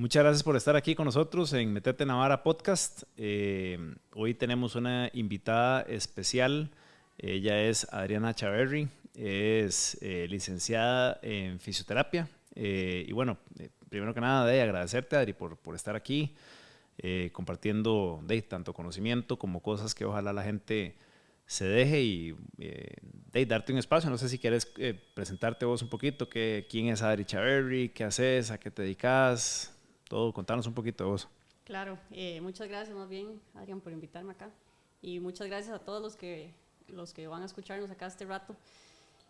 Muchas gracias por estar aquí con nosotros en Metete Navarra Podcast. Hoy tenemos una invitada especial. Ella es Adriana Chaverri, es licenciada en fisioterapia. Y bueno, primero que nada, agradecerte, Adri, por estar aquí compartiendo tanto conocimiento como cosas que ojalá la gente se deje y darte un espacio. No sé si quieres presentarte vos un poquito, quién es Adri Chaverri, qué haces, a qué te dedicas, todo, contanos un poquito de vos. Claro, muchas gracias más bien, Adrián, por invitarme acá y muchas gracias a todos los que van a escucharnos acá este rato.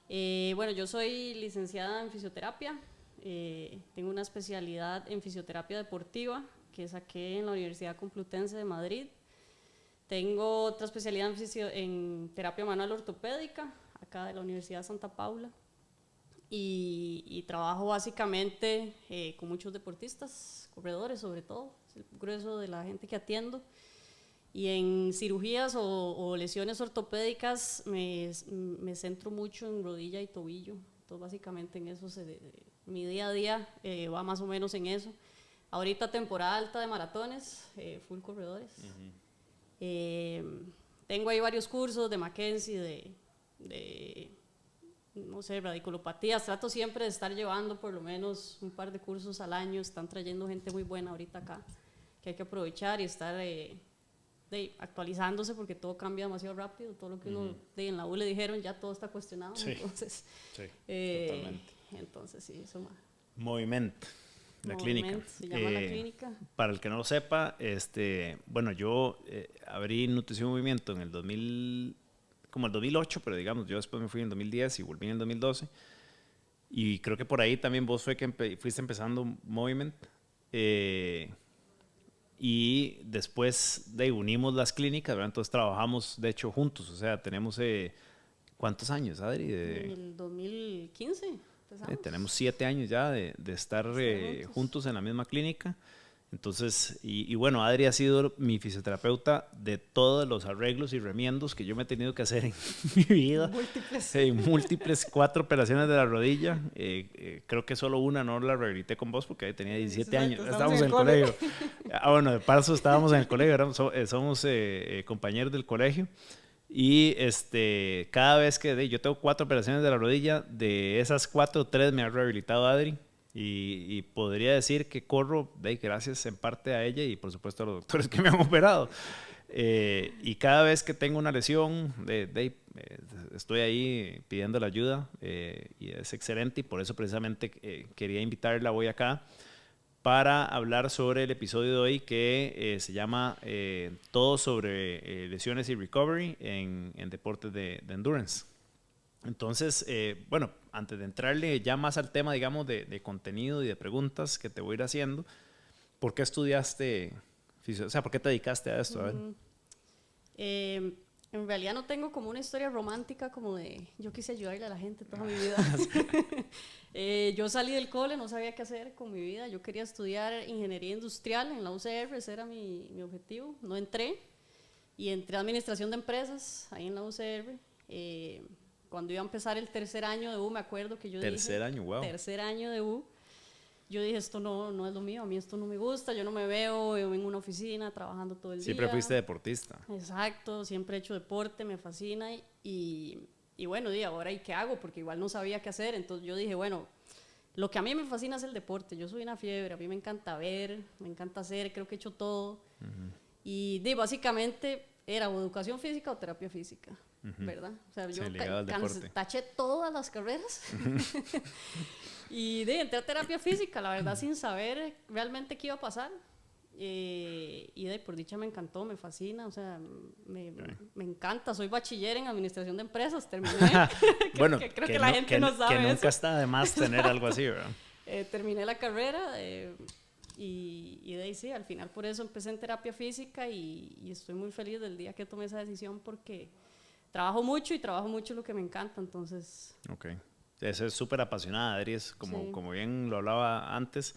Bueno, yo soy licenciada en fisioterapia, tengo una especialidad en fisioterapia deportiva que saqué en la Universidad Complutense de Madrid. Tengo otra especialidad en terapia manual ortopédica, acá de la Universidad Santa Paula, y trabajo básicamente con muchos deportistas, corredores sobre todo, es el grueso de la gente que atiendo. Y en cirugías o lesiones ortopédicas me centro mucho en rodilla y tobillo, entonces básicamente en eso, mi día a día va más o menos en eso. Ahorita temporada alta de maratones, full corredores. Tengo ahí varios cursos de Mackenzie, no sé, radiculopatías. Trato siempre de estar llevando por lo menos un par de cursos al año. Están trayendo gente muy buena ahorita acá, que hay que aprovechar y estar actualizándose porque todo cambia demasiado rápido. Todo lo que uno en la U le dijeron ya todo está cuestionado. Sí, entonces, sí, totalmente. Entonces sí, eso más. Movimiento. La clínica. Se llama la clínica. Para el que no lo sepa, bueno, yo abrí Nutrición y Movimiento en el 2000, como el 2008, pero digamos, yo después me fui en el 2010 y volví en el 2012. Y creo que por ahí también vos fuiste empezando Movement. Y después unimos las clínicas, ¿verdad? Entonces trabajamos, de hecho, juntos. O sea, tenemos, ¿cuántos años, Adri? En el 2015. Tenemos 7 años ya de estar juntos en la misma clínica. Entonces, y bueno, Adri ha sido mi fisioterapeuta de todos los arreglos y remiendos que yo me he tenido que hacer en mi vida. Múltiples 4 operaciones de la rodilla. Creo que solo una no la rehabilité con vos porque ahí tenía 17 años. Estábamos en el colegio. Bueno, de paso estábamos en el colegio, somos compañeros del colegio. Y cada vez que yo tengo 4 operaciones de la rodilla, de esas 4, 3 me ha rehabilitado Adri. Y podría decir que corro gracias en parte a ella y por supuesto a los doctores que me han operado. Y cada vez que tengo una lesión, estoy ahí pidiendo la ayuda y es excelente y por eso precisamente quería invitarla hoy acá para hablar sobre el episodio de hoy que se llama todo sobre lesiones y recovery en deportes de endurance. Entonces, bueno, antes de entrarle ya más al tema, digamos, de contenido y de preguntas que te voy a ir haciendo, ¿por qué estudiaste o sea, por qué te dedicaste a esto? A ver. En realidad no tengo como una historia romántica como de yo quise ayudarle a la gente toda mi vida. Yo salí del cole, no sabía qué hacer con mi vida. Yo quería estudiar ingeniería industrial en la UCR, ese era mi objetivo. No entré y entré a administración de empresas ahí en la UCR. Cuando iba a empezar el tercer año de U, me acuerdo que yo tercer año, wow. Tercer año de U. Yo dije, esto no es lo mío, a mí esto no me gusta, yo no me veo en una oficina trabajando todo el día. Siempre fuiste deportista. Exacto, siempre he hecho deporte, me fascina y bueno, ahora ¿y qué hago? Porque igual no sabía qué hacer, entonces yo dije, bueno, lo que a mí me fascina es el deporte, yo soy una fiebre, a mí me encanta ver, me encanta hacer, creo que he hecho todo. Y básicamente era o educación física o terapia física, ¿verdad? O sea, yo taché todas las carreras. Y entré a terapia física, la verdad, sin saber realmente qué iba a pasar. Y por dicha me encantó, me fascina, o sea, me encanta. Soy bachiller en administración de empresas, terminé. Bueno, creo que la gente no sabe que nunca eso. está de más tener algo así, ¿verdad? Terminé la carrera y sí, al final por eso empecé en terapia física y estoy muy feliz del día que tomé esa decisión porque trabajo mucho lo que me encanta, entonces. Ok. Eso es súper apasionada, Adri, es como bien lo hablaba antes,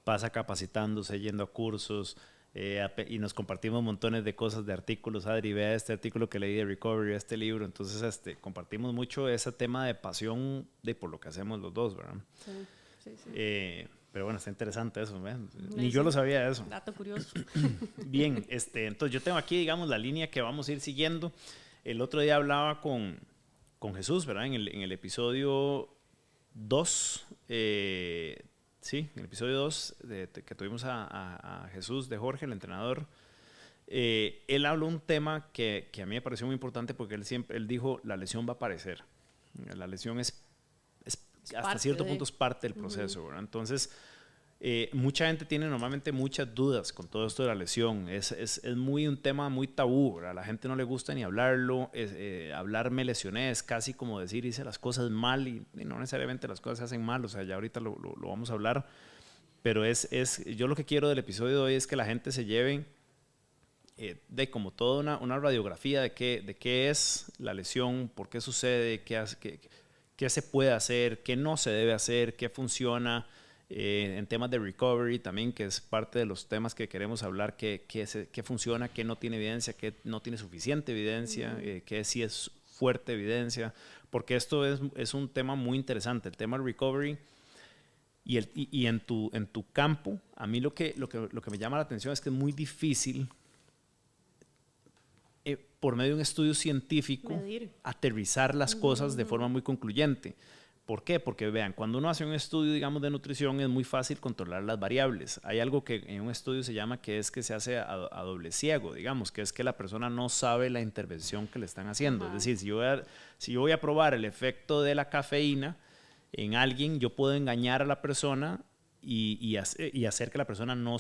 pasa capacitándose, yendo a cursos y nos compartimos montones de cosas, de artículos. Adri, vea este artículo que leí de Recovery, este libro, entonces compartimos mucho ese tema de pasión por lo que hacemos los dos, ¿verdad? Sí. Pero bueno, está interesante eso, ¿eh? Ni Sí, yo lo sabía eso. dato curioso. Bien, entonces yo tengo aquí, digamos, la línea que vamos a ir siguiendo. El otro día hablaba con Jesús, ¿verdad? En el episodio 2, sí, en el episodio 2 que tuvimos a Jesús de Jorge, el entrenador. Él habló un tema que a mí me pareció muy importante porque él dijo, la lesión va a aparecer. La lesión es hasta cierto punto es parte del proceso, ¿verdad? Entonces, mucha gente tiene normalmente muchas dudas con todo esto de la lesión. Es muy un tema muy tabú, ¿verdad? A la gente no le gusta ni hablarlo. Hablar me lesioné es casi como decir hice las cosas mal y no necesariamente las cosas se hacen mal. O sea, ya ahorita lo vamos a hablar. Pero yo lo que quiero del episodio de hoy es que la gente se lleve de como toda una radiografía de qué es la lesión, por qué sucede, qué se puede hacer, qué no se debe hacer, qué funciona, en temas de recovery también, que es parte de los temas que queremos hablar, qué funciona, qué no tiene evidencia, qué no tiene suficiente evidencia, qué sí es fuerte evidencia, porque esto es un tema muy interesante, el tema del recovery. Y en tu campo, a mí lo que me llama la atención es que es muy difícil por medio de un estudio científico, aterrizar las cosas de forma muy concluyente. ¿Por qué? Porque vean, cuando uno hace un estudio, digamos, de nutrición, es muy fácil controlar las variables. Hay algo que en un estudio se llama que se hace a doble ciego, digamos, que es que la persona no sabe la intervención que le están haciendo. Es decir, si yo voy a probar el efecto de la cafeína en alguien, yo puedo engañar a la persona y hacer que la persona no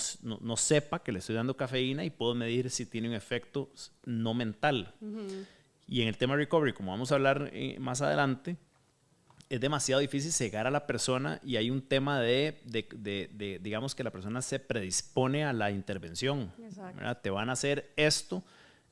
sepa que le estoy dando cafeína y puedo medir si tiene un efecto no mental. Y en el tema recovery, como vamos a hablar más adelante, es demasiado difícil cegar a la persona y hay un tema de digamos que la persona se predispone a la intervención. Te van a hacer esto,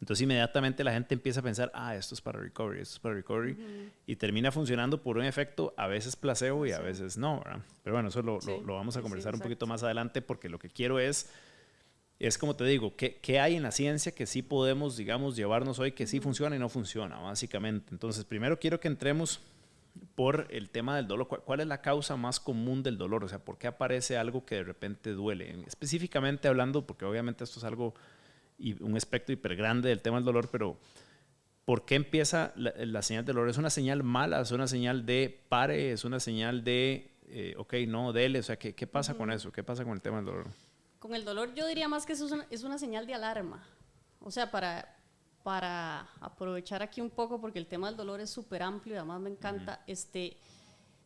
entonces inmediatamente la gente empieza a pensar, esto es para recovery, esto es para recovery, y termina funcionando por un efecto a veces placebo y a veces no, ¿verdad? Pero bueno, eso lo vamos a conversar un poquito más adelante porque lo que quiero es como te digo, ¿qué hay en la ciencia que sí podemos, digamos, llevarnos hoy, que sí funciona y no funciona, básicamente? Entonces, primero quiero que entremos por el tema del dolor. ¿Cuál es la causa más común del dolor? O sea, ¿por qué aparece algo que de repente duele? Específicamente hablando, porque obviamente esto es algo y un espectro hiper grande del tema del dolor, pero ¿por qué empieza la señal del dolor? ¿Es una señal mala? ¿Es una señal de pare? ¿Es una señal de, ok, no, dele? O sea, ¿qué pasa con eso? ¿Qué pasa con el tema del dolor? Con el dolor yo diría más que eso es una señal de alarma. O sea, para aprovechar aquí un poco, porque el tema del dolor es súper amplio y además me encanta,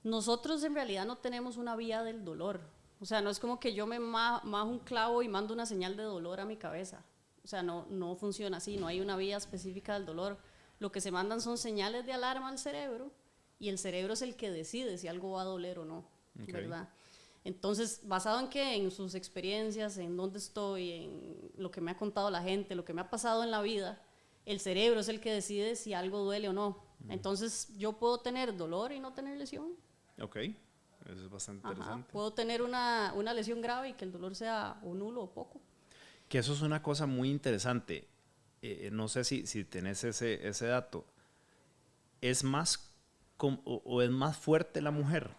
nosotros en realidad no tenemos una vía del dolor. O sea, no es como que yo me majo un clavo y mando una señal de dolor a mi cabeza. O sea, no funciona así, no hay una vía específica del dolor. Lo que se mandan son señales de alarma al cerebro y el cerebro es el que decide si algo va a doler o no, ¿verdad? Entonces, basado en qué, en sus experiencias, en dónde estoy, en lo que me ha contado la gente, lo que me ha pasado en la vida, el cerebro es el que decide si algo duele o no. Entonces, yo puedo tener dolor y no tener lesión. Ok, eso es bastante interesante. Puedo tener una lesión grave y que el dolor sea o nulo o poco. Que eso es una cosa muy interesante. No sé si tenés ese dato. ¿Es más o es más fuerte la mujer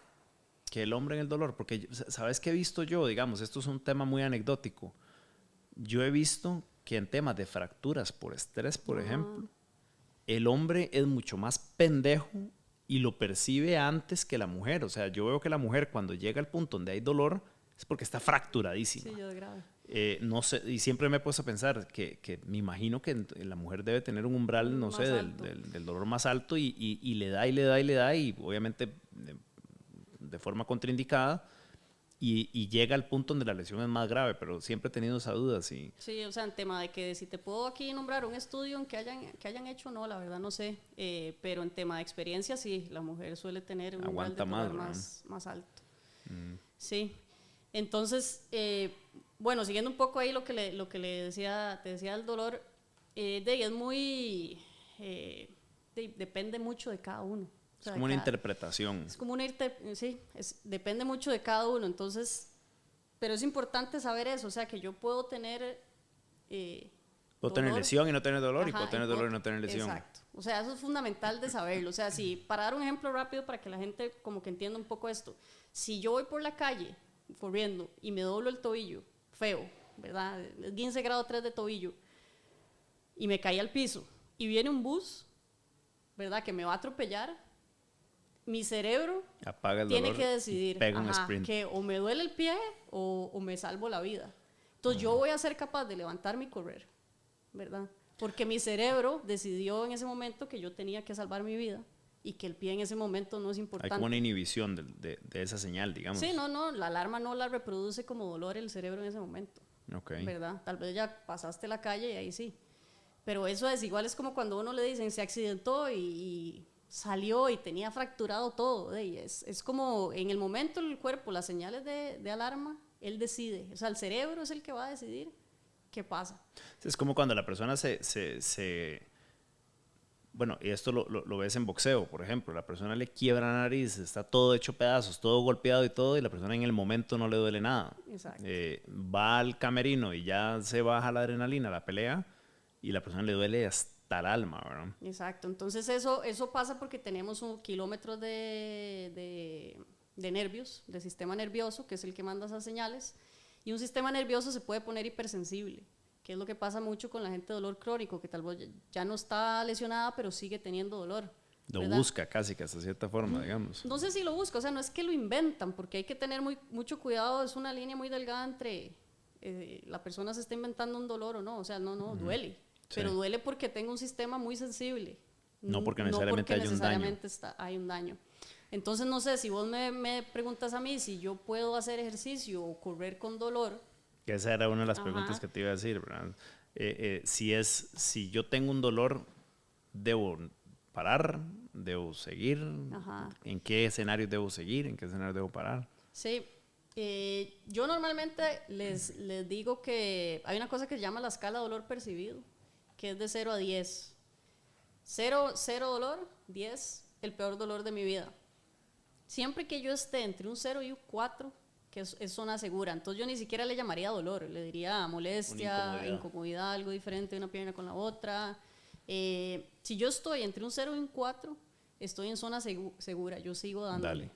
que el hombre en el dolor? Porque, ¿sabes qué he visto yo? Digamos, esto es un tema muy anecdótico. Yo he visto que en temas de fracturas por estrés, por ejemplo, el hombre es mucho más pendejo y lo percibe antes que la mujer. O sea, yo veo que la mujer cuando llega al punto donde hay dolor es porque está fracturadísima. Sí, yo de grave. No sé, y siempre me he puesto a pensar que me imagino que la mujer debe tener un umbral, no sé, del dolor más alto y le da y le da y le da y obviamente de forma contraindicada y llega al punto donde la lesión es más grave, pero siempre he tenido esa duda. Sí, o sea, en tema de que si te puedo aquí nombrar un estudio en que hayan hecho, no, la verdad no sé, pero en tema de experiencia sí, la mujer suele tener un umbral de dolor más alto. Sí, entonces, bueno, siguiendo un poco ahí lo que te decía el dolor, es muy, depende mucho de cada uno. O sea, es como una interpretación. Es como depende mucho de cada uno, entonces, pero es importante saber eso, o sea, que yo puedo tener puedo tener lesión y no tener dolor, y puedo tener dolor y no tener lesión. Exacto, o sea, eso es fundamental de saberlo, o sea, para dar un ejemplo rápido para que la gente como que entienda un poco esto, si yo voy por la calle corriendo y me doblo el tobillo, feo, ¿verdad? 15 grado 3 de tobillo, y me caí al piso, y viene un bus, ¿verdad? Que me va a atropellar, mi cerebro apaga el tiene dolor que decidir, y pega un sprint. que o me duele el pie o me salvo la vida. Entonces yo voy a ser capaz de levantarme y correr, ¿verdad? Porque mi cerebro decidió en ese momento que yo tenía que salvar mi vida y que el pie en ese momento no es importante. Hay como una inhibición de esa señal, digamos. Sí, no, la alarma no la reproduce como dolor el cerebro en ese momento, ¿verdad? Tal vez ya pasaste la calle y ahí sí. Pero eso es igual, es como cuando uno le dicen se accidentó y salió y tenía fracturado todo. Es como en el momento el cuerpo, las señales de alarma, él decide. O sea, el cerebro es el que va a decidir qué pasa. Es como cuando la persona bueno, y esto lo ves en boxeo, por ejemplo, la persona le quiebra la nariz, está todo hecho pedazos, todo golpeado y todo, y la persona en el momento no le duele nada. Exacto. Va al camerino y ya se baja la adrenalina, la pelea, y la persona le duele hasta el alma, ¿verdad? Exacto, entonces eso pasa porque tenemos kilómetros de nervios, de sistema nervioso, que es el que manda esas señales, y un sistema nervioso se puede poner hipersensible, que es lo que pasa mucho con la gente de dolor crónico, que tal vez ya no está lesionada, pero sigue teniendo dolor. Lo busca casi que hasta cierta forma, digamos. No sé si lo busca, o sea, no es que lo inventan, porque hay que tener mucho cuidado, es una línea muy delgada entre la persona se está inventando un dolor o no, o sea, no, duele. Sí. Pero duele porque tengo un sistema muy sensible. No porque necesariamente, hay un daño. Entonces, no sé, si vos me preguntas a mí si yo puedo hacer ejercicio o correr con dolor. Que esa era una de las preguntas que te iba a decir, ¿verdad? Si yo tengo un dolor, ¿debo parar? ¿Debo seguir? Ajá. ¿En qué escenario debo seguir? ¿En qué escenario debo parar? Sí. Yo normalmente les digo que hay una cosa que se llama la escala de dolor percibido, que es de 0 a 10. 0 dolor, 10 el peor dolor de mi vida. Siempre que yo esté entre un 0 y un 4, que es zona segura, entonces yo ni siquiera le llamaría dolor, le diría molestia, incomodidad, algo diferente de una pierna con la otra. Si yo estoy entre un 0 y un 4, estoy en zona segura, yo sigo dándole.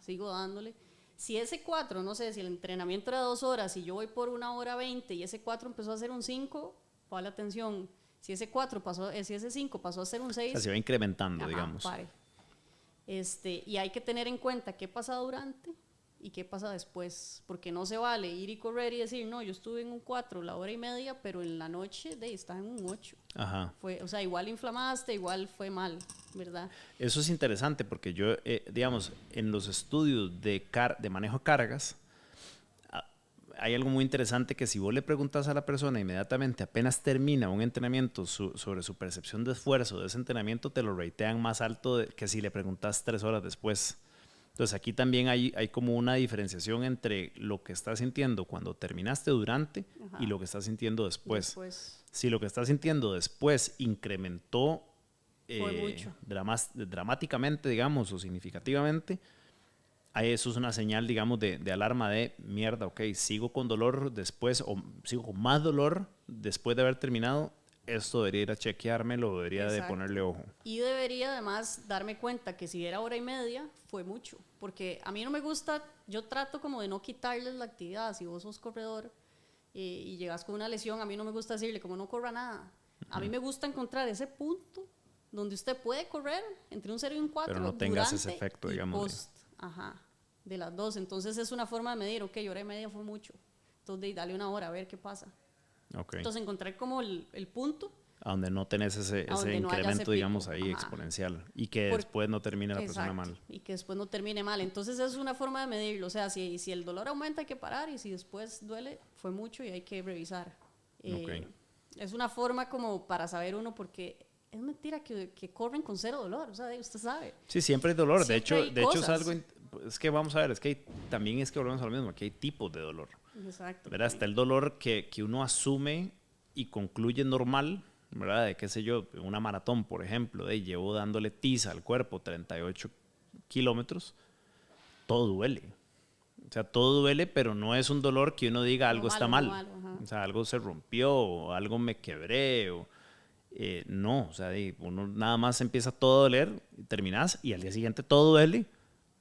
Sigo dándole. Si ese 4, no sé, si el entrenamiento era 2 horas y yo voy por 1 hora 20 y ese 4 empezó a ser un 5, pon la atención. Si ese 5 pasó a ser un 6. O sea, se va incrementando, digamos. Pare. Y hay que tener en cuenta qué pasa durante y qué pasa después, porque no se vale ir y correr y decir, no, yo estuve en un 4 la hora y media, pero en la noche estás en un 8. Ajá. O sea, igual inflamaste, igual fue mal, ¿verdad? Eso es interesante porque yo, digamos, en los estudios de manejo de cargas, hay algo muy interesante que si vos le preguntas a la persona inmediatamente, apenas termina un entrenamiento sobre su percepción de esfuerzo de ese entrenamiento, te lo ratean más alto que si le preguntas 3 horas después. Entonces aquí también hay como una diferenciación entre lo que estás sintiendo cuando terminaste durante y lo que estás sintiendo después. Si lo que estás sintiendo después incrementó dramáticamente, digamos, o significativamente, eso es una señal, digamos, de alarma de mierda, ok, sigo con dolor después o sigo con más dolor después de haber terminado. Esto debería ir a chequeármelo, debería de ponerle ojo. Y debería además darme cuenta que si era hora y media, fue mucho. Porque a mí no me gusta, yo trato como de no quitarles la actividad. Si vos sos corredor y llegas con una lesión, a mí no me gusta decirle como no corra nada. A mí me gusta encontrar ese punto donde usted puede correr entre un 0 y un 4. Pero no tengas ese efecto, digamos. Post, de las dos. Entonces es una forma de medir, ok, hora y media fue mucho. Entonces dale 1 hora a ver qué pasa. Okay. Entonces encontrar como el punto a donde no tenés ese incremento, digamos, ahí exponencial y que después no termine la persona mal. Y que después no termine mal. Entonces es una forma de medirlo. O sea, si el dolor aumenta hay que parar y si después duele fue mucho y hay que revisar. Es una forma como para saber uno, porque es mentira que corren con 0 dolor. O sea, usted sabe. Sí, siempre hay dolor. De hecho es algo... Es que vamos a ver, también es que volvemos a lo mismo. Aquí hay tipos de dolor. Exacto. ¿Verdad? Está el dolor que uno asume y concluye normal, ¿verdad? De qué sé yo, una maratón, por ejemplo, llevo dándole tiza al cuerpo 38 kilómetros, todo duele. O sea, todo duele, pero no es un dolor que uno diga algo está mal. O sea, algo se rompió, o algo me quebré, no, o sea, uno nada más empieza todo a doler, terminas y al día siguiente todo duele,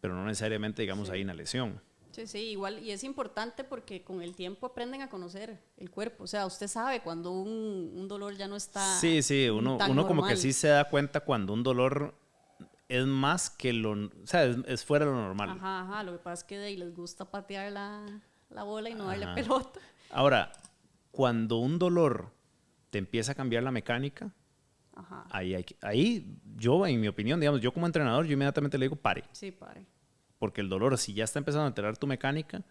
pero no necesariamente, digamos, hay una lesión. Sí, sí, igual, y es importante porque con el tiempo aprenden a conocer el cuerpo, o sea, usted sabe cuando un dolor ya no está Sí, sí, tan uno como que normal. sí se da cuenta cuando un dolor es más que o sea, es fuera de lo normal. Ajá, ajá, lo que pasa es que de ahí les gusta patear la bola y no darle Ajá. pelota. Ahora, cuando un dolor te empieza a cambiar la mecánica, Ajá, ahí yo, en mi opinión, digamos, yo como entrenador, yo inmediatamente le digo pare. sí, pare. Porque el dolor, si ya está empezando a alterar tu mecánica,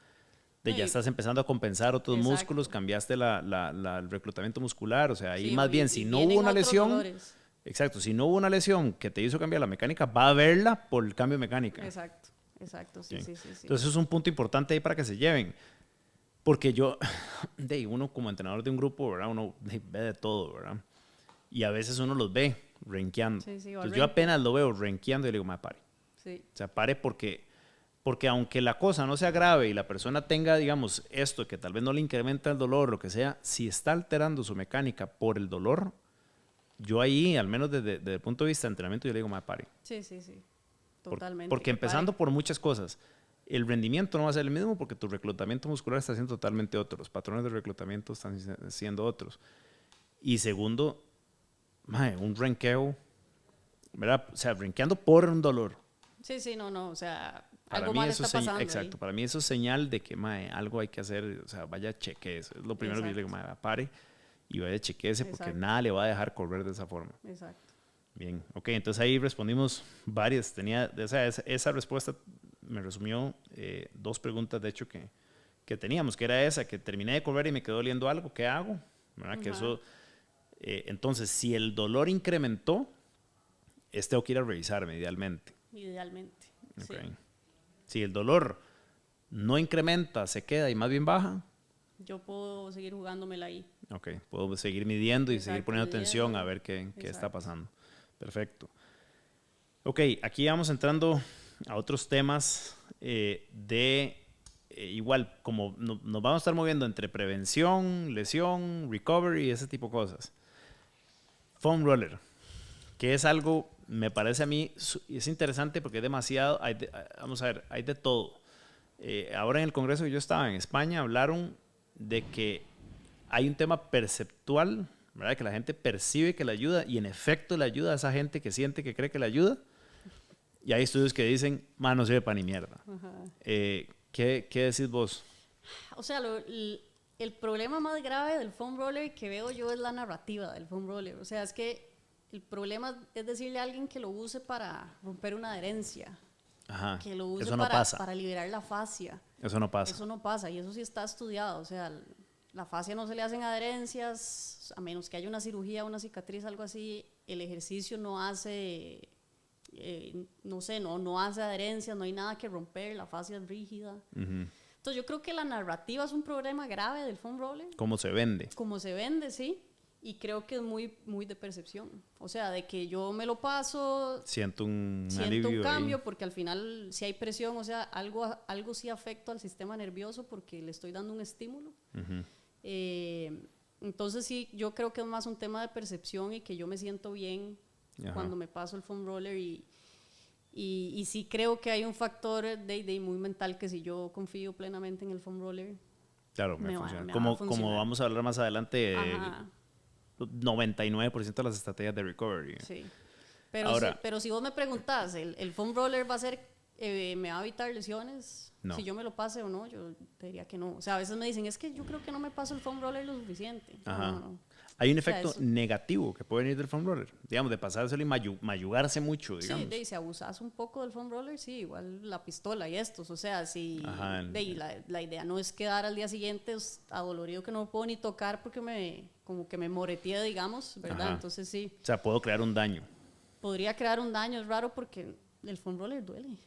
No, ya estás empezando a compensar otros músculos, exacto. cambiaste el reclutamiento muscular, o sea, ahí Sí, más bien, y si no hubo vienen una otros lesión, dolores. exacto, si no hubo una lesión que te hizo cambiar la mecánica, va a haberla por el cambio de mecánica. Exacto, exacto, sí, ¿Sí? sí, sí, sí. Entonces, eso es un punto importante ahí para que se lleven. Porque yo, uno como entrenador de un grupo, ¿verdad? Uno ve de todo, ¿verdad? Y a veces uno los ve renqueando. Sí, sí, va Entonces, yo renco. apenas lo veo renqueando y le digo, ma, pare. Sí, O sea, pare porque aunque la cosa no sea grave y la persona tenga, digamos, esto que tal vez no le incrementa el dolor, lo que sea, si está alterando su mecánica por el dolor, yo ahí, al menos desde el punto de vista de entrenamiento, yo le digo, ma, pare. sí, sí, sí, totalmente. Porque Que pare. empezando por muchas cosas, el rendimiento no va a ser el mismo porque tu reclutamiento muscular está siendo totalmente otro, los patrones de reclutamiento están siendo otros. Y segundo, mae, un renqueo, ¿verdad? O sea, renqueando por un dolor. Sí, sí, no, no, o sea, Para algo mí mal eso está es pasando exacto, ahí. para mí eso es señal de que mae, algo hay que hacer, o sea, vaya cheque eso. Es lo primero que yo le digo, Exacto, mae, pare y vaya chequeese porque exacto, nada le va a dejar correr de esa forma. exacto. Bien, ok, entonces ahí respondimos varias. Esa respuesta me resumió dos preguntas, de hecho, que teníamos, que era esa, que terminé de correr y me quedó oliendo algo, ¿qué hago? ¿Verdad? Que Ajá, eso, entonces, si el dolor incrementó, tengo que ir a revisarme idealmente. idealmente, sí. Okay. Si el dolor no incrementa, se queda y más bien baja, Yo puedo seguir jugándomela ahí. ok, puedo seguir midiendo y seguir Exacto, poniendo atención a midiendo. ver qué está Exacto. pasando. Perfecto. Ok, aquí vamos entrando a otros temas igual, como nos vamos a estar moviendo entre prevención, lesión, recovery y ese tipo de cosas. Foam roller, que es algo, me parece a mí, es interesante porque es demasiado, vamos a ver, hay de todo. Ahora en el congreso que yo estaba en España hablaron de que hay un tema perceptual, ¿verdad? Que la gente percibe que le ayuda y en efecto le ayuda a esa gente que siente que cree que le ayuda. Y hay estudios que dicen, no sirve para ni mierda. Ajá. ¿Qué decís vos? O sea, el problema más grave del foam roller que veo yo es la narrativa del foam roller. O sea, es que el problema es decirle a alguien que lo use para romper una adherencia, Ajá, que lo use eso no pasa. para liberar la fascia. Eso no pasa. Eso no pasa y eso sí está estudiado. O sea, la fascia no se le hacen adherencias, a menos que haya una cirugía, una cicatriz, algo así. El ejercicio no hace, no sé, no hace adherencias, no hay nada que romper, la fascia es rígida. Ujú. Entonces yo creo que la narrativa es un problema grave del foam roller, ¿Cómo se vende? como se vende, sí, y creo que es muy, muy de percepción. O sea, de que yo me lo paso, Siento un siento alivio un cambio, ahí. porque al final si hay presión, o sea, algo sí afecta al sistema nervioso porque le estoy dando un estímulo. Ujú. Entonces sí, yo creo que es más un tema de percepción y que yo me siento bien Ajá. cuando me paso el foam roller y sí creo que hay un factor de muy mental que si yo confío plenamente en el foam roller, Claro, me me va funciona. a Como funcionar. vamos a hablar más adelante, Ajá, 99% de las estrategias de recovery. sí. Pero, Ahora, pero si vos me preguntás, ¿el foam roller va a ser, me va a evitar lesiones? No. Si yo me lo pase o no, yo te diría que no. O sea, a veces me dicen, es que yo creo que no me paso el foam roller lo suficiente. Ajá. No, no. Hay un O sea, efecto eso, negativo que puede venir del foam roller, digamos, de pasárselo y mayugarse mucho, sí, digamos. si abusas un poco del foam roller, sí, igual la pistola y estos. O sea, si Ajá, la idea no es quedar al día siguiente adolorido que no puedo ni tocar porque como que me moreteé, digamos, ¿verdad? Ajá. Entonces sí, O sea, puedo crear un daño. podría crear un daño, es raro porque el foam roller duele.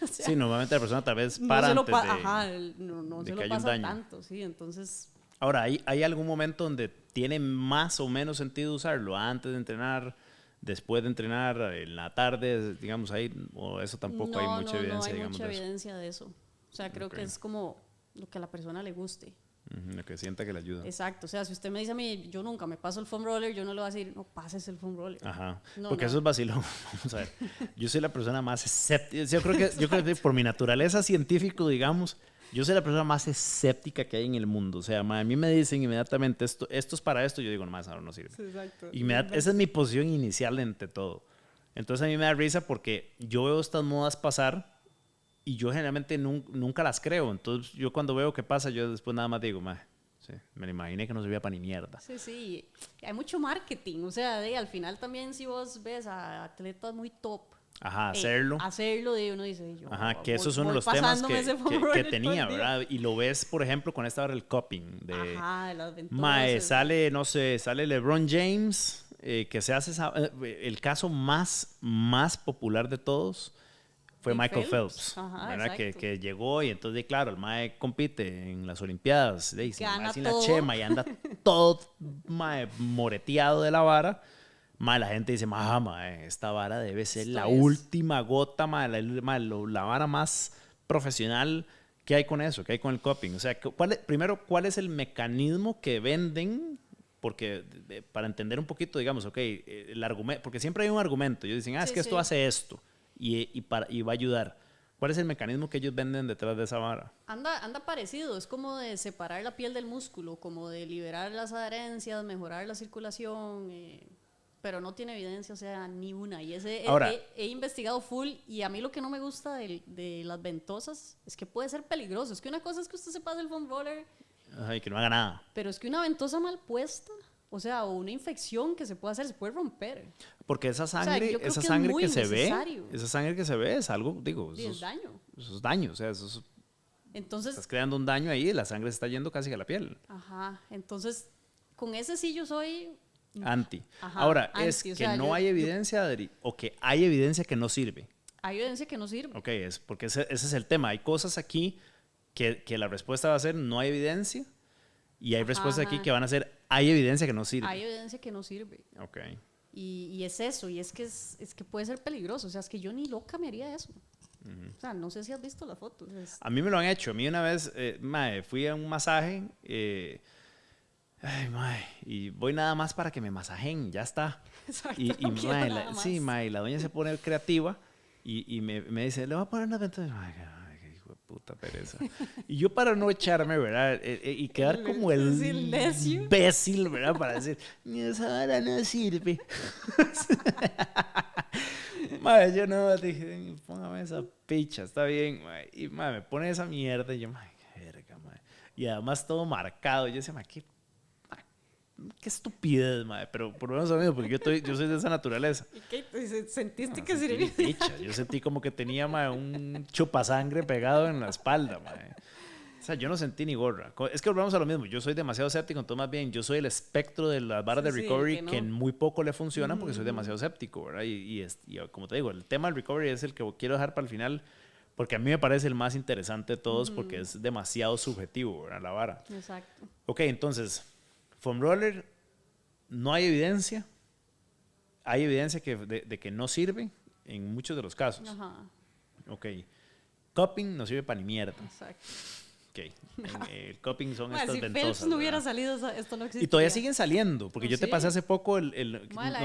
O sea, Sí, normalmente la persona tal vez no para se lo antes de, ajá, no de se que lo haya un pasa daño. tanto, sí, entonces Ahora, ¿hay algún momento donde tiene más o menos sentido usarlo? ¿Antes de entrenar, después de entrenar, en la tarde, digamos ahí? ¿O eso tampoco hay mucha no evidencia, hay digamos, mucha de eso? evidencia de eso. O sea, creo Ok. que es como lo que a la persona le guste. Lo que sienta que le ayuda. Exacto, o sea, si usted me dice a mí, yo nunca me paso el foam roller, yo no le voy a decir, no pases el foam roller. Ajá, No, porque no. eso es vacilón. Vamos a ver, yo soy la persona más escéptica, yo creo que por mi naturaleza científico, digamos, yo soy la persona más escéptica que hay en el mundo. O sea, a mí me dicen inmediatamente, esto es para esto, yo digo, nomás ahora no sirve. Sí, exacto. Esa es mi posición inicial ante todo. Entonces a mí me da risa porque yo veo estas modas pasar y yo generalmente nunca las creo. Entonces yo cuando veo qué pasa, yo después nada más digo, sí, me lo imaginé que no servía para ni mierda. Sí, sí, hay mucho marketing, o sea, al final también si vos ves a atletas muy top, Ajá, hacerlo de uno dice yo. Ajá, que eso es uno de los temas que tenía, todo ¿verdad? Y lo ves, por ejemplo, con esta hora el cupping. Ajá, de las ventosas. Mae, sale, no sé, sale LeBron James, que se hace el caso más popular de todos fue Y Michael Phelps, Ajá, ¿verdad? Que llegó y entonces, claro, el mae compite en las Olimpiadas, sin la chema y anda todo mae, moreteado de la vara. Mae, la gente dice, mae, esta vara debe ser la última gota, mae, la vara más profesional que hay con eso, que hay con el cupping. O sea, primero, ¿cuál es el mecanismo que venden? Porque para entender un poquito, digamos, ok, el argumento, porque siempre hay un argumento. Ellos dicen, es que esto hace esto y va a ayudar. ¿Cuál es el mecanismo que ellos venden detrás de esa vara? Anda parecido, es como de separar la piel del músculo, como de liberar las adherencias, mejorar la circulación, pero no tiene evidencia, o sea, ni una. Y Ahora, he investigado full y a mí lo que no me gusta de las ventosas es que puede ser peligroso. Es que una cosa es que usted se pase el foam roller, ay, que no haga nada. pero es que una ventosa mal puesta, o sea, o una infección que se puede hacer, se puede romper. Porque esa sangre, o sea, esa sangre que se necesario. ve, esa sangre que se ve es algo, digo, es daño. Eso es daño, o sea, Entonces, estás creando un daño ahí y la sangre se está yendo casi a la piel. Ajá, entonces, con ese sí yo soy anti. Ajá, ahora, anti, es que o sea, no hay evidencia, Adri, o que hay evidencia que no sirve. Hay evidencia que no sirve. Ok, es porque ese es el tema. Hay cosas aquí que la respuesta va a ser no hay evidencia y hay respuestas aquí que van a ser hay evidencia que no sirve. Hay evidencia que no sirve. Ok. Y es eso, y es que puede ser peligroso. O sea, es que yo ni loca me haría eso. O sea, no sé si has visto las fotos. A mí me lo han hecho. A mí una vez, fui a un masaje y voy nada más para que me masajen, ya está. Exacto, Y sí, la doña se pone creativa y me dice, le voy a poner una ventana. Ay, qué hijo de puta pereza. Y yo para no echarme, ¿verdad? Y quedar como el imbécil, ¿verdad? Para decir, esa vara no sirve. Madre, yo no, dije, póngame esa picha, está bien, madre. Y madre, me pone esa mierda y yo, madre, qué verga, madre. Y además todo marcado. Yo decía, madre, qué estupidez, madre. Pero por lo menos a mí, porque yo soy de esa naturaleza. ¿Y qué? ¿Sentiste que sirvió? Picha. Yo sentí como que tenía, madre, un chupasangre pegado en la espalda, madre. O sea, yo no sentí ni gorra. Es que volvemos a lo mismo. Yo soy demasiado escéptico, entonces más bien yo soy el espectro de las barras de recovery que en muy poco le funcionan porque soy demasiado escéptico, ¿verdad? Y como te digo, el tema del recovery es el que quiero dejar para el final porque a mí me parece el más interesante de todos porque es demasiado subjetivo, ¿verdad? La vara. Exacto. Ok, entonces, foam roller, no hay evidencia. Hay evidencia de que no sirve en muchos de los casos. Ajá. Ok. Cupping no sirve para ni mierda. Exacto. Okay. El cupping son estas si ventosas. Phelps no hubiera salido, esto no existiría. Y todavía siguen saliendo, porque yo te pasé hace poco de la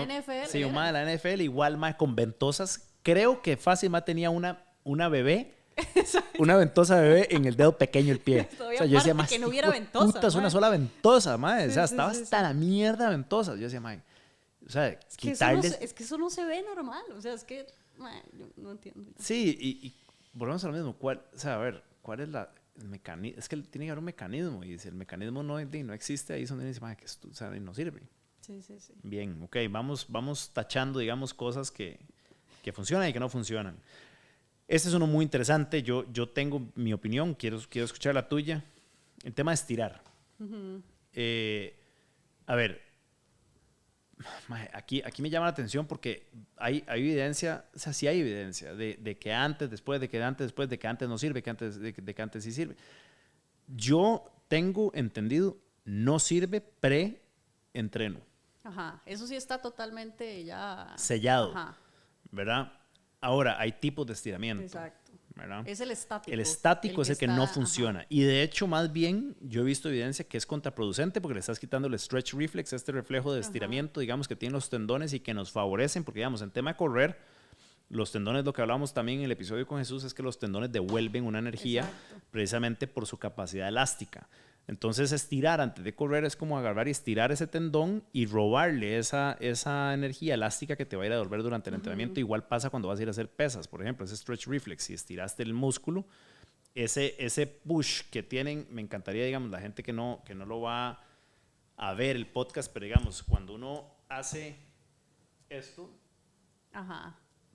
NFL. Sí, un de la NFL, igual más con ventosas. Creo que fácil más tenía una bebé, una ventosa bebé en el dedo pequeño del pie. O sea, yo decía, más que no hubiera ventosa. Puta, es una sola ventosa, madre. Sí, o sea, estaba hasta la mierda ventosa. Yo decía, madre, o sea, es que quitarles... es que eso no se ve normal. O sea, es que, madre, yo no entiendo. Sí, y volvemos a lo mismo. O sea, a ver, ¿cuál es el mecanismo? Es que tiene que haber un mecanismo y si el mecanismo no existe, ahí es donde dice, que o sea, no sirve. Sí. Bien, ok, vamos tachando, digamos, cosas que funcionan y que no funcionan. Este es uno muy interesante, yo tengo mi opinión, quiero escuchar la tuya. El tema de estirar. A ver, aquí me llama la atención porque hay evidencia, o sea, sí hay evidencia de que antes, después, de que antes, después, de que antes no sirve, de que antes sí sirve. Yo tengo entendido, no sirve pre-entreno. Ajá, eso sí está totalmente ya... sellado, Ajá. ¿verdad? Ahora, hay tipos de estiramiento. Exacto. ¿verdad? Es el estático. El estático es el que no está, funciona. ajá. Y de hecho, más bien, yo he visto evidencia que es contraproducente porque le estás quitando el stretch reflex, este reflejo de estiramiento, digamos, que tienen los tendones y que nos favorecen, porque, digamos, en tema de correr, los tendones, lo que hablábamos también en el episodio con Jesús, es que los tendones devuelven una energía. Exacto. Precisamente por su capacidad elástica. Entonces, estirar antes de correr es como agarrar y estirar ese tendón y robarle esa energía elástica que te va a ir a devolver durante el entrenamiento. Igual pasa cuando vas a ir a hacer pesas, por ejemplo, ese stretch reflex. Si estiraste el músculo, ese push que tienen, me encantaría, digamos, la gente que no lo va a ver el podcast, pero digamos, cuando uno hace esto,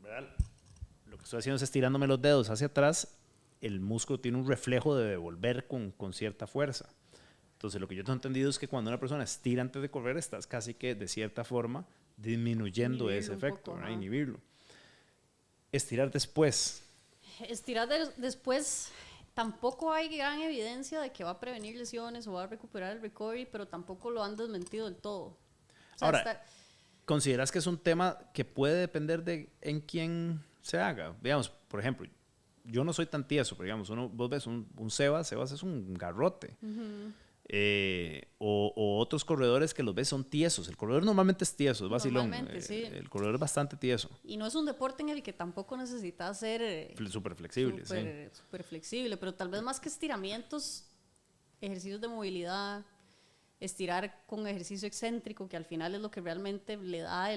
¿verdad? Lo que estoy haciendo es estirándome los dedos hacia atrás, el músculo tiene un reflejo de devolver con cierta fuerza. Entonces, lo que yo tengo entendido es que cuando una persona estira antes de correr, estás casi que, de cierta forma, disminuyendo ese efecto, ¿verdad? Inhibirlo. Estirar después. Estirar después, tampoco hay gran evidencia de que va a prevenir lesiones o va a recuperar el recovery, pero tampoco lo han desmentido del todo. O sea, ahora, ¿consideras que es un tema que puede depender de en quién se haga? Digamos, por ejemplo, yo no soy tan tieso, pero digamos, vos ves un Sebas es un garrote. O otros corredores que los ves son tiesos. El corredor normalmente es tieso, es vacilón. Sí. El corredor es bastante tieso. Y no es un deporte en el que tampoco necesitas ser súper flexible. Súper flexible, pero tal vez más que estiramientos, ejercicios de movilidad, estirar con ejercicio excéntrico, que al final es lo que realmente le da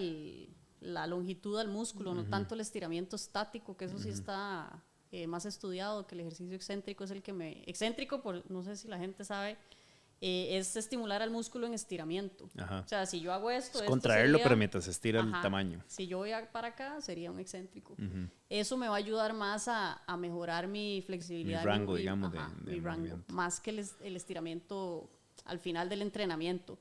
la longitud al músculo, no tanto el estiramiento estático, que eso sí está más estudiado, que el ejercicio excéntrico es el que excéntrico, no sé si la gente sabe, es estimular al músculo en estiramiento. O sea, si yo hago esto... Es contraerlo, pero mientras estira el tamaño. Si yo voy para acá, sería un excéntrico. Eso me va a ayudar más a mejorar mi flexibilidad. Mi rango, digamos, mi rango. Más que el estiramiento al final del entrenamiento.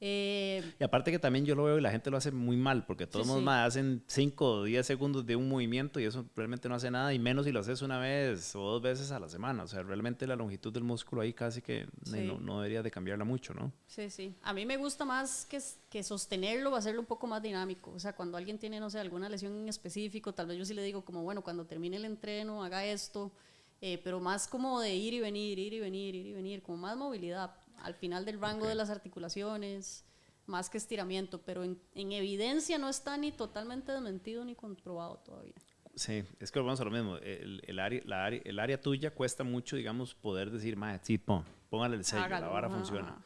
Y aparte que también yo lo veo y la gente lo hace muy mal, porque todos hacen 5 o 10 segundos de un movimiento y eso realmente no hace nada, y menos si lo haces una vez o 2 veces a la semana. O sea, realmente la longitud del músculo ahí casi que no debería de cambiarla mucho, ¿no? Sí. A mí me gusta más que sostenerlo o hacerlo un poco más dinámico. O sea, cuando alguien tiene, no sé, alguna lesión en específico, tal vez yo sí le digo como, bueno, cuando termine el entreno, haga esto, pero más como de ir y venir, como más movilidad. Al final del rango de las articulaciones, más que estiramiento, pero en evidencia no está ni totalmente desmentido ni comprobado todavía. Sí, es que vamos a lo mismo. El área tuya cuesta mucho, digamos, poder decir, sí, póngale el sello, la vara funciona.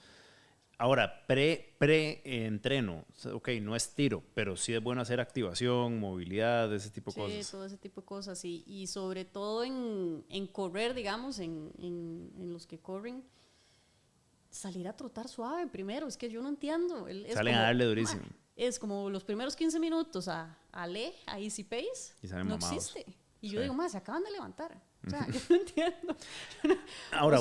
Ahora, pre-entreno, ok, no es tiro, pero sí es bueno hacer activación, movilidad, ese tipo de cosas. Sí, todo ese tipo de cosas. Y sobre todo en correr, digamos, en los que corren, salir a trotar suave primero, es que yo no entiendo. Salen a darle durísimo. Es como los primeros 15 minutos a easy pace, y salen no mamados. Existe. Y yo digo, se acaban de levantar. O sea, yo no entiendo. Ahora,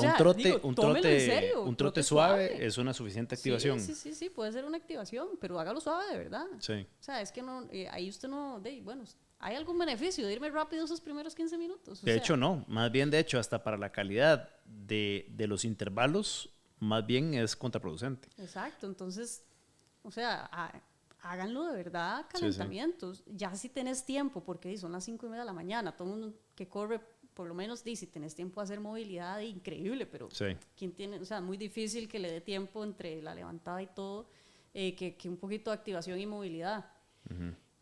un trote suave es una suficiente activación. Sí, puede ser una activación, pero hágalo suave de verdad. Sí. O sea, es que no, ahí usted no, bueno, ¿hay algún beneficio de irme rápido esos primeros 15 minutos? De hecho, no. Más bien, de hecho, hasta para la calidad de los intervalos, más bien es contraproducente. Exacto, entonces, o sea, háganlo de verdad, calentamientos. Ya si tenés tiempo, porque son las 5:30 de la mañana, todo el mundo que corre, por lo menos, si tenés tiempo a hacer movilidad, increíble, pero ¿quién tiene? O sea, muy difícil que le dé tiempo entre la levantada y todo, que un poquito de activación y movilidad.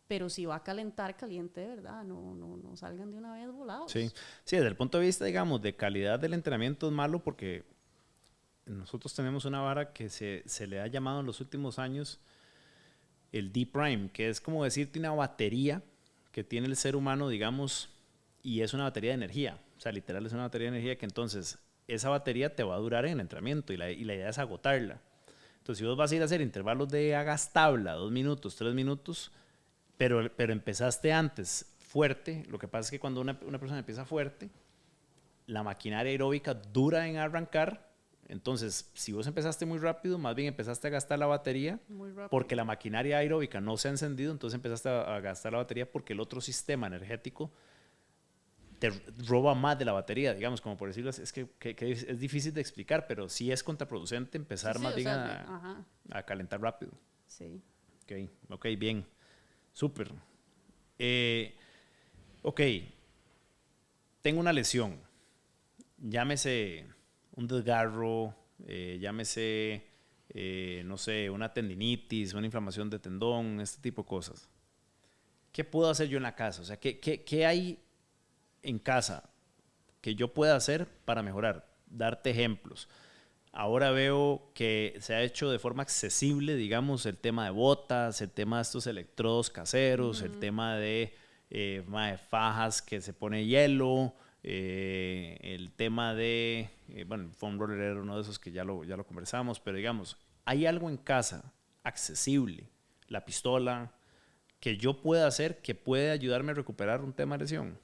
Pero si va a calentar, caliente de verdad, no salgan de una vez volados. Sí, desde el punto de vista, digamos, de calidad del entrenamiento es malo porque nosotros tenemos una vara que se le ha llamado en los últimos años el D-Prime, que es como decirte una batería que tiene el ser humano, digamos, y es una batería de energía. O sea, literal es una batería de energía que entonces esa batería te va a durar en el entrenamiento y la idea es agotarla. Entonces, si vos vas a ir a hacer intervalos de hagas tabla, 2 minutos, 3 minutos, pero empezaste antes fuerte, lo que pasa es que cuando una persona empieza fuerte, la maquinaria aeróbica dura en arrancar. Entonces, si vos empezaste muy rápido, más bien empezaste a gastar la batería porque la maquinaria aeróbica no se ha encendido, entonces empezaste a gastar la batería porque el otro sistema energético te roba más de la batería, digamos, como por decirlo, es que es difícil de explicar, pero sí es contraproducente empezar más bien a calentar rápido. Sí. Ok, bien, súper. Ok. tengo una lesión, llámese un desgarro, llámese, no sé, una tendinitis, una inflamación de tendón, este tipo de cosas. ¿Qué puedo hacer yo en la casa? O sea, ¿qué hay en casa que yo pueda hacer para mejorar? Darte ejemplos. Ahora veo que se ha hecho de forma accesible, digamos, el tema de botas, el tema de estos electrodos caseros, el tema de fajas que se pone hielo, el tema de, bueno, foam roller era uno de esos que ya lo conversamos, pero digamos, ¿hay algo en casa accesible, la pistola, que yo pueda hacer que puede ayudarme a recuperar un tema de lesión?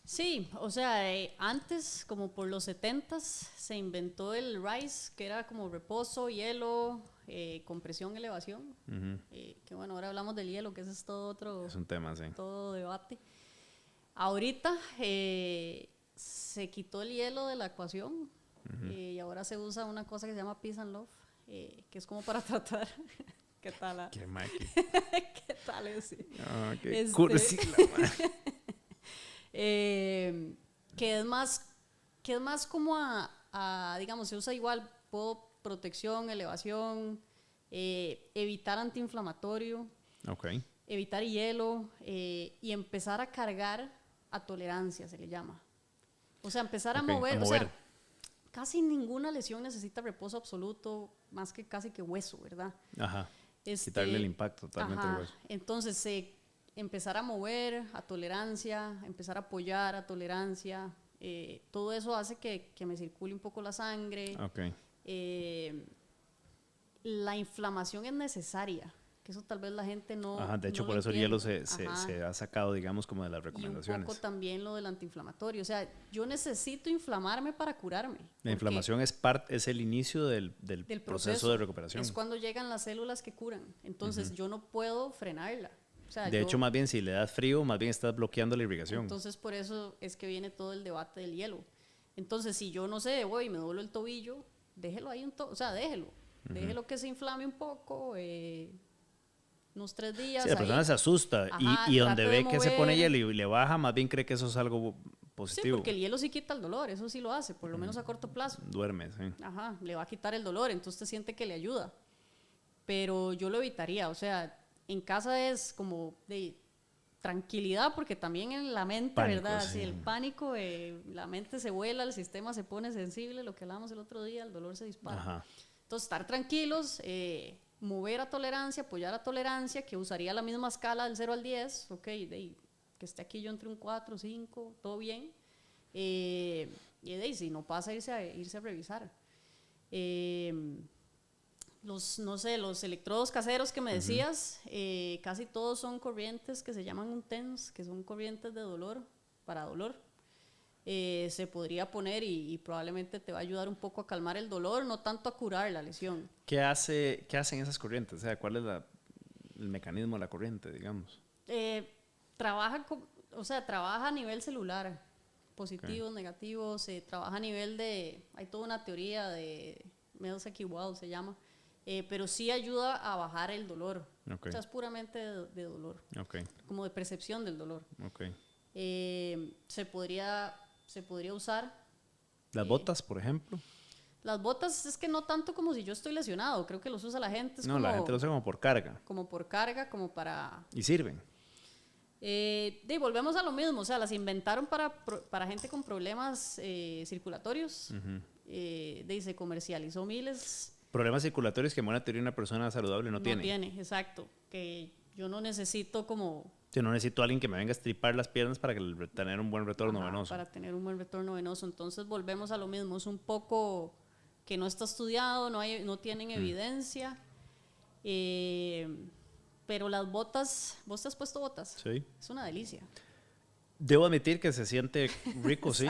Sí, o sea, antes, como por los 70s, se inventó el RICE, que era como reposo, hielo, compresión, elevación. Que bueno, ahora hablamos del hielo, que ese es todo otro... Es un tema, sí. Todo debate. Ahorita se quitó el hielo de la ecuación y ahora se usa una cosa que se llama Peace and Love, que es como para tratar... ¿Qué tal? Qué maqui. ¿Qué tal ese? Oh, qué cursi que es más como digamos, se usa igual, protección, elevación, evitar antiinflamatorio, evitar hielo y empezar a cargar a tolerancia, se le llama. O sea, empezar a mover. O sea, casi ninguna lesión necesita reposo absoluto, más que casi que hueso, ¿verdad? Ajá. Quitarle el impacto totalmente al hueso. Entonces, empezar a mover a tolerancia, empezar a apoyar a tolerancia, todo eso hace que me circule un poco la sangre. La inflamación es necesaria, que eso tal vez la gente no... Ajá, de hecho, no por eso el entiende. hielo se ha sacado, digamos, como de las recomendaciones. Y un poco también lo del antiinflamatorio. O sea, yo necesito inflamarme para curarme. La inflamación es el inicio del proceso de recuperación. Es cuando llegan las células que curan. Entonces, yo no puedo frenarla. O sea, de hecho, más bien, si le das frío, más bien estás bloqueando la irrigación. Entonces, por eso es que viene todo el debate del hielo. Entonces, si yo, no sé, voy y me duelo el tobillo, déjelo ahí o sea, déjelo. Déjelo que se inflame un poco, unos 3 días. Sí, la persona se asusta. Ajá, y donde ve que se pone hielo y le baja, más bien cree que eso es algo positivo. Sí, porque el hielo sí quita el dolor, eso sí lo hace, por lo menos a corto plazo. Duerme, sí. Ajá, le va a quitar el dolor, entonces usted siente que le ayuda. Pero yo lo evitaría, o sea, en casa es como de tranquilidad, porque también en la mente, pánico, ¿verdad? Sí. El pánico, la mente se vuela, el sistema se pone sensible, lo que hablábamos el otro día, el dolor se dispara. Ajá. Entonces, estar tranquilos, mover a tolerancia, apoyar a tolerancia, que usaría la misma escala del 0 al 10, ok, que esté aquí yo entre un 4, 5, todo bien. Y si no pasa, irse a revisar. Los electrodos caseros que me decías, casi todos son corrientes que se llaman un TENS, que son corrientes de dolor, para dolor. Se podría poner y probablemente te va a ayudar un poco a calmar el dolor, no tanto a curar la lesión. ¿Qué hacen esas corrientes? O sea, ¿cuál es el mecanismo de la corriente, digamos? Trabaja a nivel celular, positivos, negativos, trabaja a nivel hay toda una teoría de Mills-Wald se llama, pero sí ayuda a bajar el dolor. O sea, es puramente de dolor, como de percepción del dolor. Se podría usar. ¿Las botas, por ejemplo? Las botas es que no tanto como si yo estoy lesionado, creo que los usa la gente. La gente lo usa como por carga. Como por carga, como para... ¿Y sirven? Volvemos a lo mismo, o sea, las inventaron para gente con problemas circulatorios. Se comercializó miles. Problemas circulatorios que en buena teoría una persona saludable no tiene. No tiene, exacto. Que yo no necesito como... Yo no necesito a alguien que me venga a estripar las piernas para tener un buen retorno venoso. Para tener un buen retorno venoso. Entonces volvemos a lo mismo. Es un poco que no está estudiado, no tienen evidencia. Pero las botas, ¿vos te has puesto botas? Sí. Es una delicia. Debo admitir que se siente rico, sí.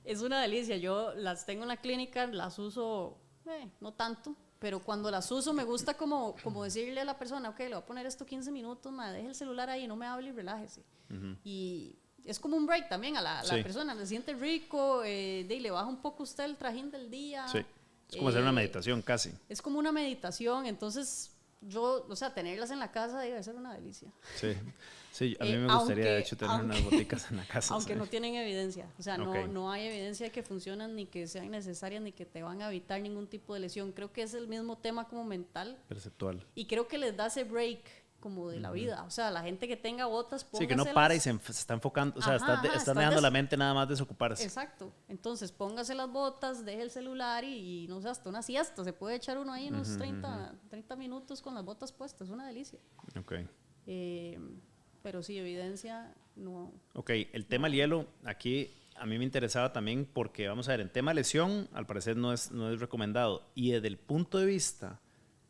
Es una delicia. Yo las tengo en la clínica, las uso, no tanto. Pero cuando las uso me gusta como decirle a la persona, ok, le voy a poner esto 15 minutos, deje el celular ahí, no me hable y relájese. Y es como un break también a la persona, le siente rico, le baja un poco usted el trajín del día. Sí, es como hacer una meditación casi. Es como una meditación, entonces o sea, tenerlas en la casa debe ser una delicia. Sí, sí, a mí me gustaría de hecho tener unas boticas en la casa. Aunque ¿sí? no tienen evidencia, o sea, Okay. no hay evidencia de que funcionan ni que sean necesarias ni que te van a evitar ningún tipo de lesión. Creo que es el mismo tema como mental. Perceptual. Y creo que les da ese break como de la vida. O sea, la gente que tenga botas, Sí, que no póngaselas. para y se está enfocando, o sea, está dejando la mente nada más desocuparse. Exacto. Entonces, póngase las botas, deje el celular y no sé, hasta una siesta. Se puede echar uno ahí unos 30 minutos con las botas puestas. Es una delicia. Ok. Pero sí, evidencia, no. Ok, el tema del hielo, aquí a mí me interesaba también porque, vamos a ver, en tema lesión, al parecer no es recomendado. Y desde el punto de vista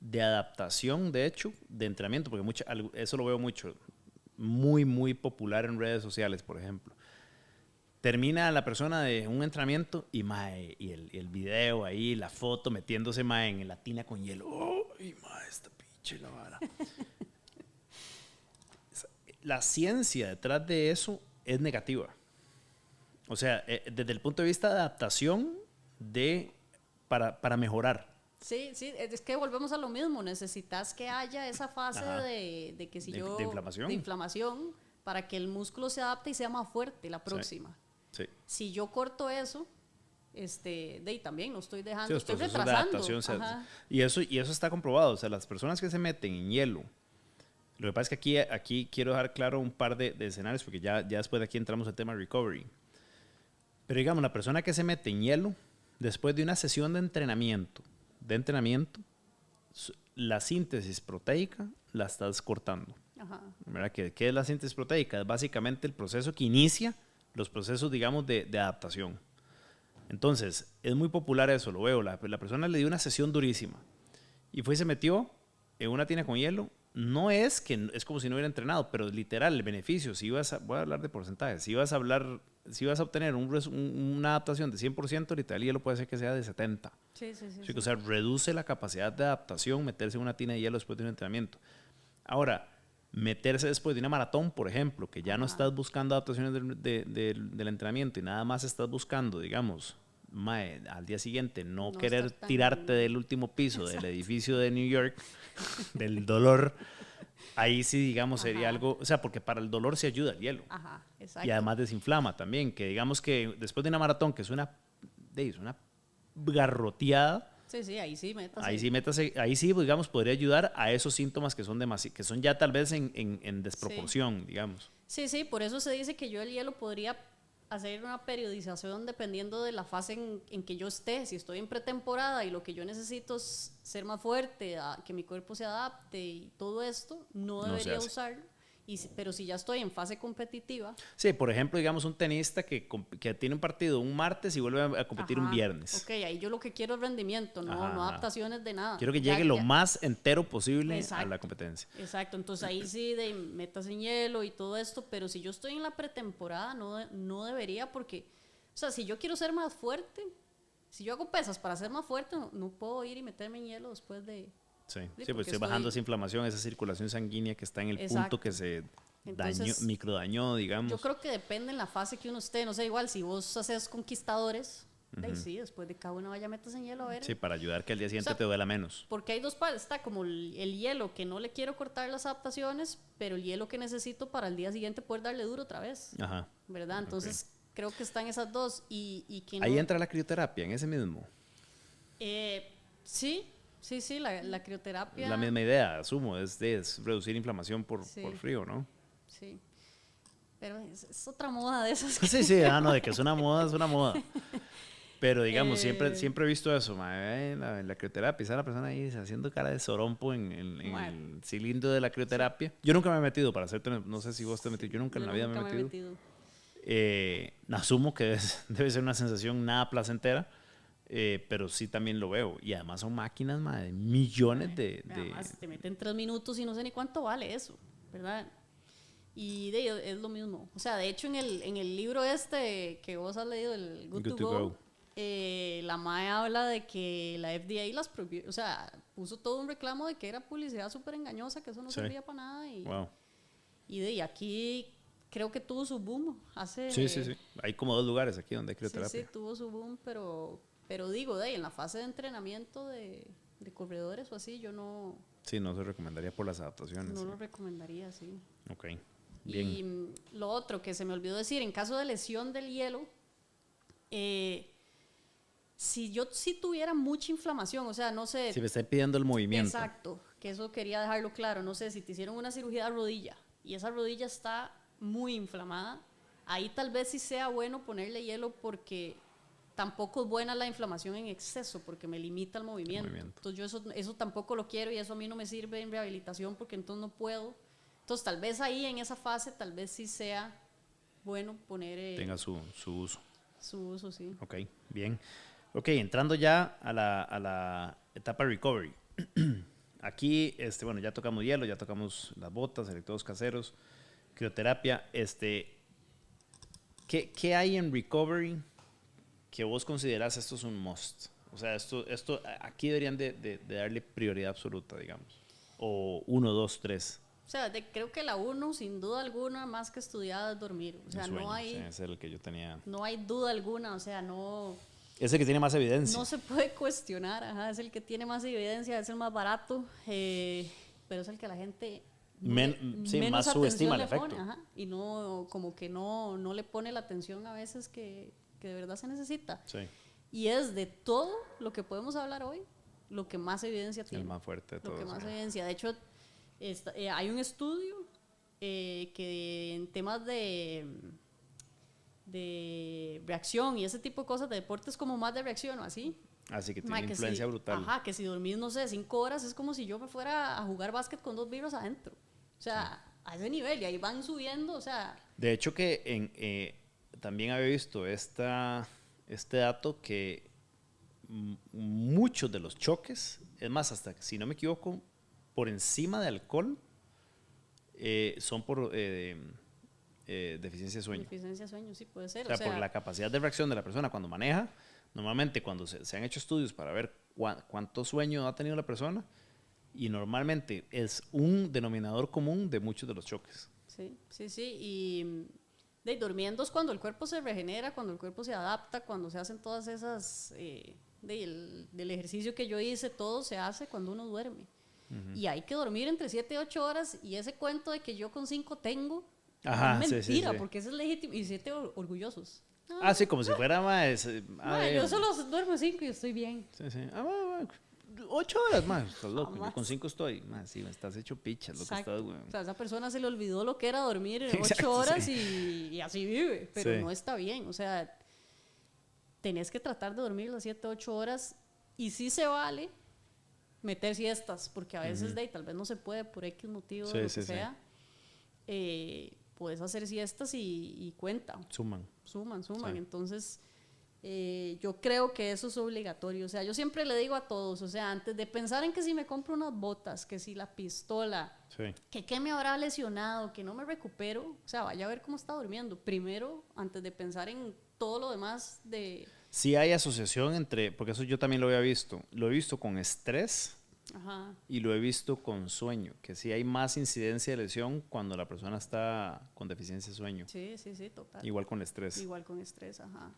de adaptación, de hecho, de entrenamiento, porque eso lo veo mucho, muy popular en redes sociales, por ejemplo. Termina la persona de un entrenamiento y el video ahí, la foto metiéndose en la tina con hielo. ¡Ay, esta pinche la vara! La ciencia detrás de eso es negativa. O sea, desde el punto de vista de adaptación para mejorar. Sí, es que volvemos a lo mismo. Necesitas que haya esa fase de que si yo... De inflamación. De inflamación para que el músculo se adapte y sea más fuerte la próxima. Sí. Si yo corto eso, de ahí también no estoy dejando, sí, estoy retrasando. Y eso está comprobado. O sea, las personas que se meten en hielo, lo que pasa es que aquí quiero dejar claro un par de escenarios, porque ya después de aquí entramos al tema recovery. Pero digamos, la persona que se mete en hielo, después de una sesión de entrenamiento, la síntesis proteica la estás cortando. Ajá. ¿Verdad? ¿Qué es la síntesis proteica? Es básicamente el proceso que inicia los procesos, digamos, de adaptación. Entonces, es muy popular eso, lo veo. La persona le dio una sesión durísima y fue y se metió en una tina con hielo. No es que es como si no hubiera entrenado, pero literal, el beneficio, voy a hablar de porcentajes, si vas a obtener una adaptación de 100%, literal, hielo puede ser que sea de 70%. Sí. O sea, reduce la capacidad de adaptación meterse en una tina de hielo después de un entrenamiento. Ahora, meterse después de una maratón, por ejemplo, que ya no estás buscando adaptaciones del entrenamiento y nada más estás buscando, digamos, al día siguiente no querer tirarte del último piso del edificio de New York, del dolor, ahí sí, digamos, sería algo, o sea, porque para el dolor se ayuda el hielo. Ajá, exacto. Y además desinflama también, que digamos que después de una maratón, que es una garroteada, sí, ahí sí métase. Ahí sí, digamos, podría ayudar a esos síntomas que son ya tal vez en desproporción, digamos. Sí, por eso se dice que yo el hielo podría hacer una periodización dependiendo de la fase en que yo esté. Si estoy en pretemporada y lo que yo necesito es ser más fuerte, que mi cuerpo se adapte y todo esto, no debería usarlo. Pero si ya estoy en fase competitiva... Sí, por ejemplo, digamos un tenista que tiene un partido un martes y vuelve a competir un viernes. Ok, ahí yo lo que quiero es rendimiento, no adaptaciones de nada. Quiero que llegue lo más entero posible a la competencia. Exacto, entonces ahí sí metas en hielo y todo esto, pero si yo estoy en la pretemporada no debería porque, o sea, si yo quiero ser más fuerte, si yo hago pesas para ser más fuerte, no puedo ir y meterme en hielo después de... Sí, pues estoy bajando esa inflamación, esa circulación sanguínea que está en el punto que se microdañó, digamos. Yo creo que depende en la fase que uno esté, no sé, igual si vos haces conquistadores, sí, después de cada una vaya metas en hielo a ver. Sí, para ayudar que al día siguiente te duela menos. Porque hay dos partes, está como el hielo que no le quiero cortar las adaptaciones, pero el hielo que necesito para el día siguiente poder darle duro otra vez. Ajá. ¿Verdad? Entonces creo que están esas dos y que no... Ahí entra la crioterapia, en ese mismo. Sí, la crioterapia. La misma idea, asumo, es reducir inflamación por frío, ¿no? Sí. Pero es otra moda de esas. Sí, de que es una moda. Pero digamos, siempre he visto eso, la crioterapia, está la persona ahí haciendo cara de sorompo en el cilindro de la crioterapia. Yo nunca me he metido, para hacerte, no sé si vos te metiste, yo nunca en la vida me he metido. Asumo que debe ser una sensación nada placentera. Pero sí también lo veo. Y además son máquinas, de millones de... Además, te meten 3 minutos y no sé ni cuánto vale eso, ¿verdad? Y es lo mismo. O sea, de hecho, en el libro que vos has leído, el Good to Go, la MAE habla de que la FDA las prohibió. O sea, puso todo un reclamo de que era publicidad súper engañosa, que eso no servía para nada. Y aquí creo que tuvo su boom hace... Sí. Hay como 2 lugares aquí donde hay crioterapia. Sí, tuvo su boom, pero digo, en la fase de entrenamiento de corredores o así, yo no Sí, no se recomendaría por las adaptaciones. No sí. lo recomendaría, sí. Ok, bien. Y lo otro que se me olvidó decir, en caso de lesión del hielo, si yo sí tuviera mucha inflamación, o sea, no sé. Si me está pidiendo el movimiento. Exacto, que eso quería dejarlo claro. No sé, si te hicieron una cirugía de rodilla y esa rodilla está muy inflamada, ahí tal vez sí sea bueno ponerle hielo, porque tampoco es buena la inflamación en exceso, porque me limita el movimiento. Entonces yo eso tampoco lo quiero, y eso a mí no me sirve en rehabilitación, porque entonces no puedo. Entonces tal vez ahí en esa fase tal vez sí sea bueno poner... tenga su uso. Su uso, sí. Ok, bien. Ok, entrando ya a la etapa recovery. Aquí, bueno, ya tocamos hielo, ya tocamos las botas, electrodos caseros, crioterapia. ¿Qué hay en recovery que vos considerás esto es un must? O sea, esto aquí deberían de darle prioridad absoluta, digamos. O 1, 2, 3. O sea, creo que la uno, sin duda alguna, más que estudiada, es dormir. O sea, sueño, no hay... Sí, ese es el que yo tenía. No hay duda alguna, o sea, no... Es el que tiene más evidencia. No se puede cuestionar, ajá, es el que tiene más evidencia, es el más barato, pero es el que la gente sí, menos más subestima el atención le efecto. pone, ajá, y no, como que no le pone la atención a veces que de verdad se necesita. Sí. Y es de todo lo que podemos hablar hoy, lo que más evidencia tiene. El más fuerte de todo. Lo que más evidencia. De hecho, hay un estudio que en temas de reacción y ese tipo de cosas, de deportes como más de reacción o así. Así que tiene influencia brutal. Ajá, que si dormís, no sé, 5 horas, es como si yo me fuera a jugar básquet con 2 birras adentro. O sea, a ese nivel, y ahí van subiendo, o sea... De hecho que también había visto este dato que muchos de los choques, es más, hasta si no me equivoco, por encima de alcohol, son por... deficiencia de sueño. Deficiencia de sueño, sí, puede ser. O sea, por la capacidad de reacción de la persona cuando maneja. Normalmente cuando se han hecho estudios para ver cuánto sueño ha tenido la persona, y normalmente es un denominador común de muchos de los choques. Sí, sí, sí. Y durmiendo es cuando el cuerpo se regenera, cuando el cuerpo se adapta, cuando se hacen todas esas... del ejercicio que yo hice, todo se hace cuando uno duerme. Y hay que dormir entre 7 y 8 horas, y ese cuento de que yo con 5 tengo... Ajá, es mentira, sí. Porque eso es legítimo. Y 7 orgullosos. Sí, como si fuera más. Yo solo duermo 5 y estoy bien. Sí. 8 horas más, estás loco. Yo con 5 estoy. Sí, estás hecho pichas lo que estás, güey. O sea, a esa persona se le olvidó lo que era dormir 8 Exacto, horas sí. y así vive. Pero sí. no está bien. O sea, tenés que tratar de dormir las 7, 8 horas. Y sí se vale meter siestas, porque a veces tal vez no se puede por X motivo, lo que sea. Puedes hacer siestas y cuenta. Suman. Sí. Entonces, yo creo que eso es obligatorio. O sea, yo siempre le digo a todos, o sea, antes de pensar en que si me compro unas botas, que si la pistola, que qué me habrá lesionado, que no me recupero, o sea, vaya a ver cómo está durmiendo. Primero, antes de pensar en todo lo demás de... Sí hay asociación entre, porque eso yo también lo he visto con estrés. Ajá. Y lo he visto con sueño, que sí hay más incidencia de lesión cuando la persona está con deficiencia de sueño. Sí, total. Igual con estrés. Ajá.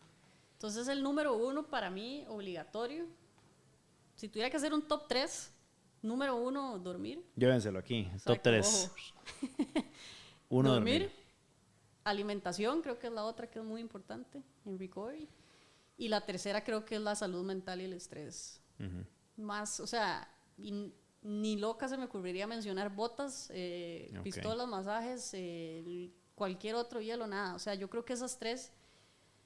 Entonces el número 1 para mí, obligatorio. Si tuviera que hacer un top 3, número 1, dormir. Llévenselo aquí, exacto, top 3. 1, dormir. Alimentación, creo que es la otra que es muy importante en recovery. Y la tercera creo que es la salud mental y el estrés. Más, o sea... Y ni loca se me ocurriría mencionar botas, pistolas, masajes, cualquier otro hielo, nada. O sea, yo creo que esas 3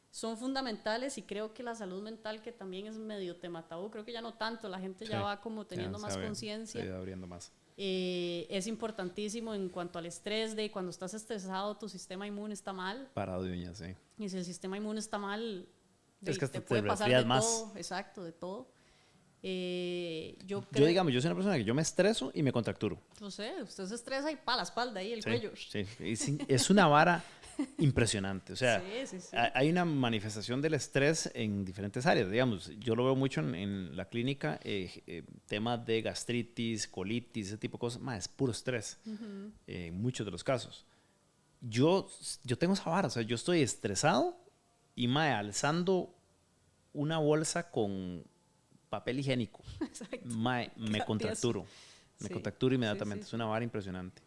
son fundamentales, y creo que la salud mental, que también es medio tema tabú, creo que ya no tanto, la gente ya va como teniendo más conciencia. Se va abriendo más. Es importantísimo en cuanto al estrés, de cuando estás estresado, tu sistema inmune está mal. Parado de uñas, sí. Y si el sistema inmune está mal, es que hasta te puede pasar de más. todo. Exacto, de todo. Yo digamos, yo soy una persona que yo me estreso y me contracturo. No sé, usted se estresa y pa' la espalda ahí, el cuello. Sí, es una vara impresionante. O sea, sí. Hay una manifestación del estrés en diferentes áreas. Digamos, yo lo veo mucho en la clínica, temas de gastritis, colitis, ese tipo de cosas. Es puro estrés en muchos de los casos. Yo tengo esa vara, o sea, yo estoy estresado y alzando una bolsa con papel higiénico, me contracturo. me contractura inmediatamente. Sí. Es una vara impresionante.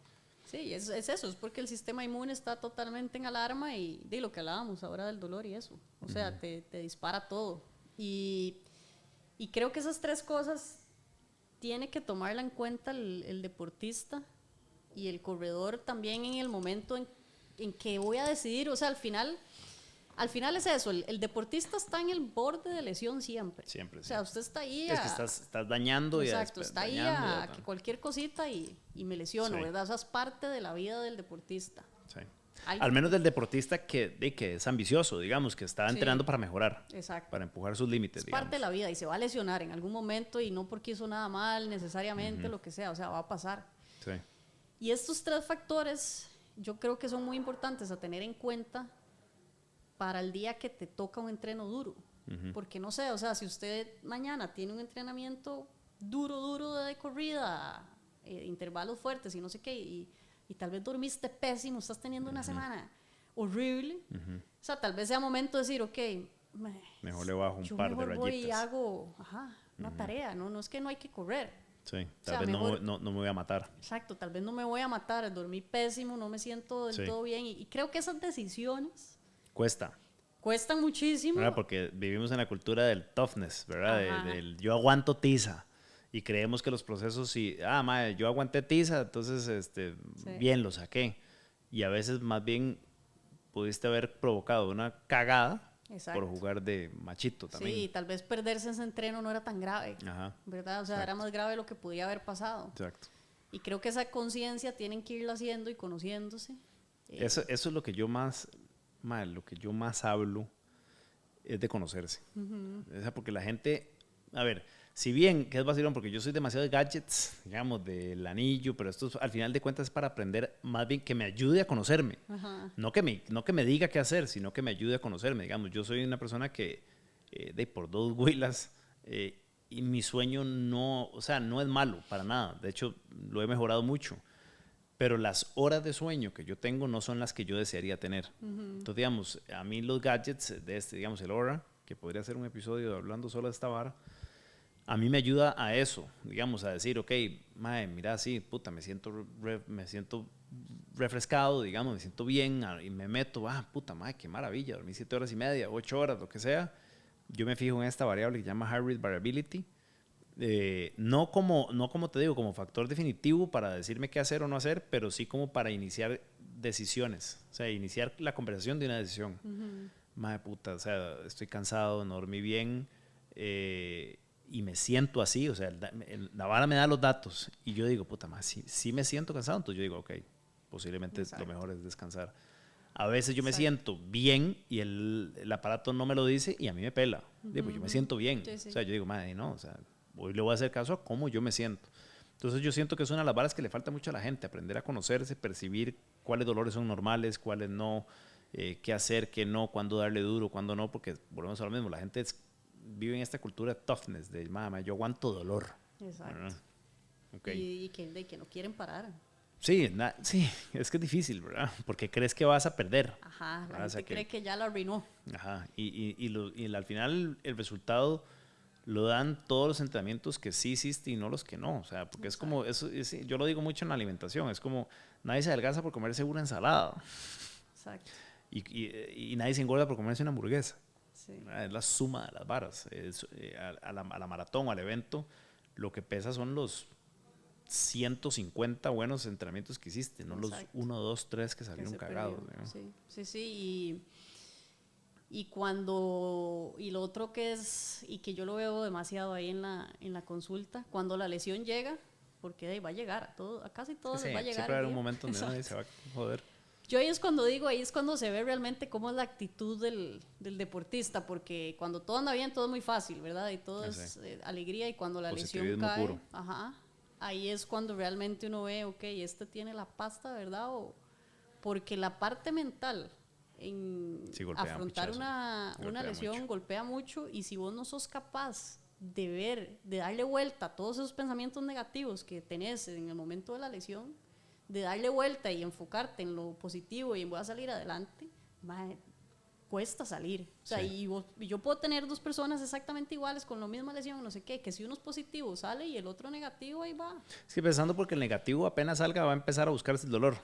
Sí, es eso, es porque el sistema inmune está totalmente en alarma y de lo que hablábamos ahora del dolor y eso. O sea, te dispara todo. Y creo que esas tres cosas tiene que tomarla en cuenta el deportista y el corredor también en el momento en que voy a decidir. O sea, al final es eso, el deportista está en el borde de lesión siempre. Siempre, O sea, usted está ahí es que estás dañando. Exacto, está ahí a que cualquier cosita y me lesiono, sí. ¿Verdad? O sea, es parte de la vida del deportista. Sí. Al menos del deportista que es ambicioso, digamos, que está entrenando para mejorar. Exacto. Para empujar sus límites, digamos. Es parte de la vida y se va a lesionar en algún momento y no porque hizo nada mal necesariamente, lo que sea, o sea, va a pasar. Sí. Y estos tres factores yo creo que son muy importantes a tener en cuenta para el día que te toca un entreno duro. Porque no sé, o sea, si usted mañana tiene un entrenamiento duro de corrida, intervalos fuertes y no sé qué, y tal vez dormiste pésimo, estás teniendo una semana horrible, o sea, tal vez sea momento de decir, ok, mejor le bajo un par de rayitas. Yo voy y hago una tarea, no es que no hay que correr. Sí, tal vez mejor, no me voy a matar. Exacto, tal vez no me voy a matar, dormí pésimo, no me siento del todo bien, y creo que esas decisiones cuestan muchísimo. ¿Verdad? Porque vivimos en la cultura del toughness, ¿verdad? Del yo aguanto tiza. Y creemos que los procesos, madre, yo aguanté tiza, entonces bien, lo saqué. Y a veces más bien pudiste haber provocado una cagada. Exacto. Por jugar de machito también. Sí, tal vez perderse en ese entreno no era tan grave, ¿verdad? O sea, era más grave lo que podía haber pasado. Exacto. Y creo que esa conciencia tienen que irla haciendo y conociéndose. Eso es lo que yo más hablo, es de conocerse. O sea, porque la gente, a ver, si bien, que es vacilón, porque yo soy demasiado de gadgets, digamos, del anillo, pero esto al final de cuentas es para aprender, más bien que me ayude a conocerme. No que me diga qué hacer, sino que me ayude a conocerme. Digamos, yo soy una persona que, por 2 huilas, y mi sueño no es malo para nada. De hecho, lo he mejorado mucho. Pero las horas de sueño que yo tengo no son las que yo desearía tener. Entonces, digamos, a mí los gadgets de digamos, el Oura, que podría ser un episodio hablando solo de esta vara, a mí me ayuda a eso, digamos, a decir, ok, mae, mira, sí, puta, me siento refrescado, digamos, me siento bien, y me meto, puta, mae, qué maravilla, dormí 7 horas y media, 8 horas, lo que sea. Yo me fijo en esta variable que se llama Heart Rate Variability, no como te digo, como factor definitivo para decirme qué hacer o no hacer, pero sí como para iniciar decisiones, o sea, iniciar la conversación de una decisión. Mae, puta, o sea, estoy cansado, no dormí bien, y me siento así, o sea, la vara me da los datos y yo digo, puta, más sí me siento cansado, entonces yo digo, ok, posiblemente lo mejor es descansar. A veces yo me siento bien y el aparato no me lo dice y a mí me pela. Digo, yo me siento bien. Sí. O sea, yo digo, madre, no, o sea, hoy le voy a hacer caso a cómo yo me siento. Entonces yo siento que es una de las varas que le falta mucho a la gente, aprender a conocerse, percibir cuáles dolores son normales, cuáles no, qué hacer, qué no, cuándo darle duro, cuándo no, porque volvemos a lo mismo, la gente vive en esta cultura de toughness, de mamá, yo aguanto dolor. Exacto. Okay. Y que no quieren parar. Sí, es que es difícil, ¿verdad? Porque crees que vas a perder. Ajá, la gente cree que ya lo arruinó. Ajá, y al final el resultado lo dan todos los entrenamientos que sí hiciste y no los que no. O sea, porque exacto. Es como, yo lo digo mucho en la alimentación, es como nadie se adelgaza por comerse una ensalada. Exacto. Y nadie se engorda por comerse una hamburguesa. Sí. Es la suma de las varas. A la maratón o al evento, lo que pesa son los 150 buenos entrenamientos que hiciste, no exacto. Los 1, 2, 3 que salieron cagados. Sí. Y lo otro que es, y que yo lo veo demasiado ahí en la consulta, cuando la lesión llega, porque va a llegar, a casi todos les va a llegar. Siempre hay un momento donde nadie se va a joder. Yo ahí es cuando se ve realmente cómo es la actitud del deportista, porque cuando todo anda bien, todo es muy fácil, ¿verdad? Y todo es alegría, y cuando la lesión cae, puro. Ahí es cuando realmente uno ve, ok, este tiene la pasta, ¿verdad? Porque la parte mental en afrontar una lesión mucho. Golpea mucho, y si vos no sos capaz de darle vuelta a todos esos pensamientos negativos que tenés en el momento de la lesión, de darle vuelta y enfocarte en lo positivo y en voy a salir adelante, cuesta salir. O sea, Sí. y yo puedo tener dos personas exactamente iguales con la misma lesión, no sé qué, que si uno es positivo sale y el otro negativo, ahí va. Es que pensando porque el negativo apenas salga va a empezar a buscarse el dolor.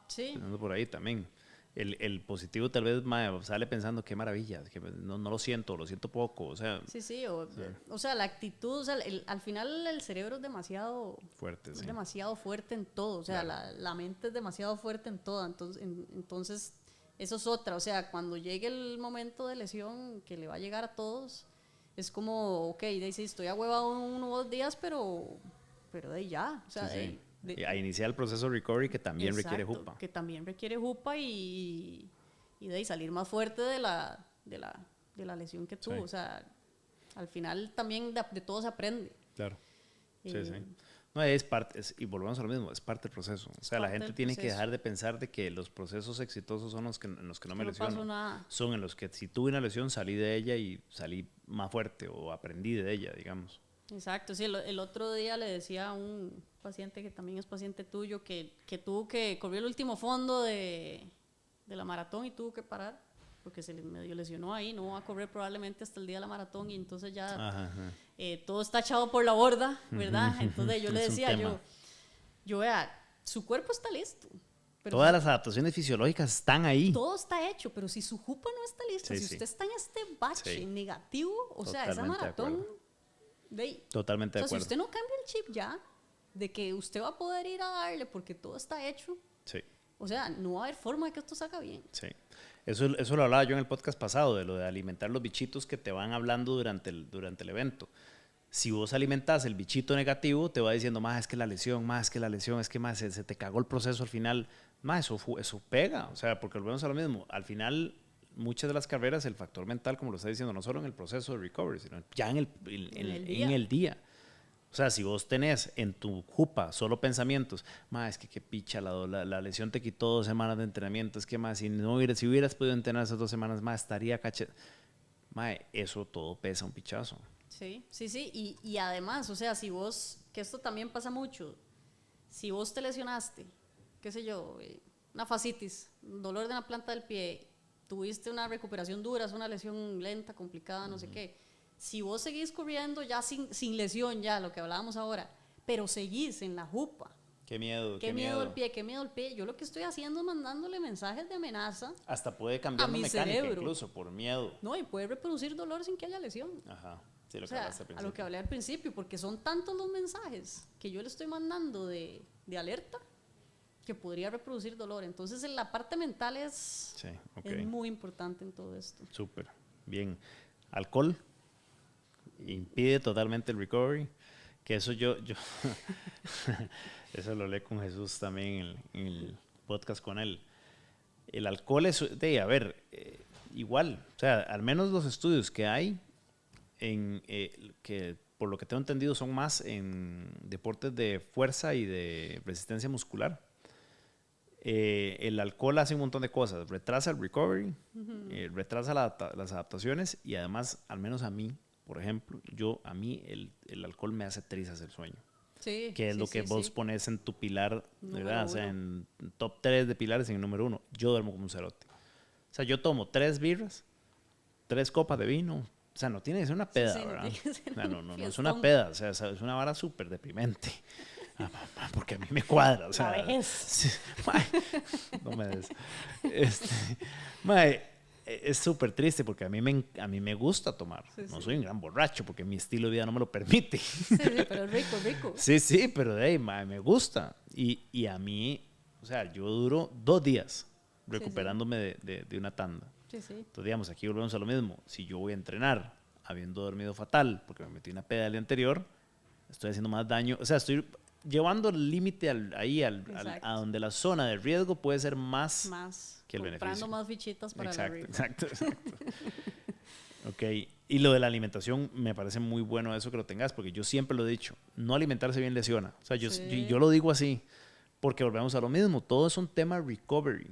Sí. Pensando por ahí también. El positivo tal vez sale pensando qué maravilla, que no lo siento poco, o sea, Sí, o sea, la actitud, o sea, al final el cerebro es demasiado fuerte, sí. demasiado fuerte en todo, o sea, Claro. la mente es demasiado fuerte en todo, entonces eso es otra, o sea, cuando llegue el momento de lesión que le va a llegar a todos, es como, ok, sí, estoy ahuevado uno o 2 días, pero de ahí ya, o sea, Sí, sí. A iniciar el proceso de recovery que también requiere exacto, jupa. que también requiere jupa y de ahí salir más fuerte de la lesión que tuvo, Sí. o sea, al final también de todo se aprende. Claro. Sí, Eh, sí. No, es parte, y volvemos a lo mismo, es parte del proceso. O sea, la parte gente del tiene que proceso. dejar de pensar de que los procesos exitosos son los que, en los que no me no pasó lesiono. nada. Son en los que si tuve una lesión salí de ella y salí más fuerte o aprendí de ella, digamos. Exacto, sí, el otro día le decía a un paciente que también es paciente tuyo que tuvo que correr el último fondo de la maratón y tuvo que parar porque se le medio lesionó ahí, no va a correr probablemente hasta el día de la maratón y entonces ya Ajá. todo está echado por la borda, ¿verdad? Entonces yo le Es un decía, tema. yo vea, su cuerpo está listo, pero Todas las adaptaciones fisiológicas están ahí. todo está hecho, pero si su jupa no está lista, Sí, si sí. usted está en este bache Sí. negativo, o sea, esa Totalmente de maratón, acuerdo. de ahí. Totalmente de O sea, si acuerdo. usted no cambia el chip ya, de que usted va a poder ir a darle porque todo está hecho, Sí. o sea, no va a haber forma de que esto salga bien. Sí. Eso lo hablaba yo en el podcast pasado, de lo de alimentar los bichitos que te van hablando durante el evento. Si vos alimentás el bichito negativo, te va diciendo, más es que la lesión, más es que la lesión, es que más se te cagó el proceso al final. Más eso pega, o sea, porque volvemos a lo mismo. Al final, muchas de las carreras, el factor mental, como lo está diciendo, no solo en el proceso de recovery, sino ya en el día. O sea, si vos tenés en tu jupa solo pensamientos, es que qué picha, la lesión te quitó 2 semanas de entrenamiento, es que más, si hubieras podido entrenar esas 2 semanas más, estaría caché. Eso todo pesa un pichazo. Sí. Y además, o sea, si vos, que esto también pasa mucho, si vos te lesionaste, qué sé yo, una fascitis, dolor de la planta del pie, tuviste una recuperación dura, es una lesión lenta, complicada, no sé qué. Si vos seguís corriendo ya sin lesión, ya lo que hablábamos ahora, pero seguís en la jupa. Qué miedo, Qué miedo el pie, qué miedo el pie. Yo lo que estoy haciendo es mandándole mensajes de amenaza. Hasta puede cambiar mi mecánica cerebro. incluso por miedo. No, y puede reproducir dolor sin que haya lesión. Ajá. Sí, lo O que sea, hablaste al a lo principio. que hablé al principio, porque son tantos los mensajes que yo le estoy mandando de alerta que podría reproducir dolor. Entonces, la parte mental es muy importante en todo esto. Súper. Bien. Alcohol impide totalmente el recovery. Que eso yo eso lo hablé con Jesús también en el podcast con él. El alcohol es, igual, o sea, al menos los estudios que hay, que por lo que tengo entendido son más en deportes de fuerza y de resistencia muscular. El alcohol hace un montón de cosas, retrasa el recovery, retrasa las adaptaciones y además, al menos a mí, por ejemplo, a mí el alcohol me hace trizas el sueño. Sí, Que es lo que vos pones en tu pilar, ¿verdad? O sea, en top 3 de pilares en el número 1. Yo duermo como un cerote. O sea, yo tomo 3 birras, 3 copas de vino. O sea, no tiene que ser una peda, ¿verdad? No es una peda. O sea, es una vara súper deprimente. Porque a mí me cuadra. O sea, no me des. Es súper triste porque a mí me gusta tomar. No soy un gran borracho porque mi estilo de vida no me lo permite. Sí, pero es rico. Sí, pero de ahí, me gusta. Y a mí, o sea, yo duro 2 días recuperándome de una tanda. Entonces, digamos, aquí volvemos a lo mismo. Si yo voy a entrenar habiendo dormido fatal porque me metí una peda el día anterior, estoy haciendo más daño. O sea, estoy llevando el límite a donde la zona de riesgo puede ser más que el beneficio. Comprando más fichitas para la rifa. Exacto. Ok, y lo de la alimentación me parece muy bueno eso que lo tengas, porque yo siempre lo he dicho, no alimentarse bien lesiona. O sea, yo lo digo así, porque volvemos a lo mismo, todo es un tema recovery.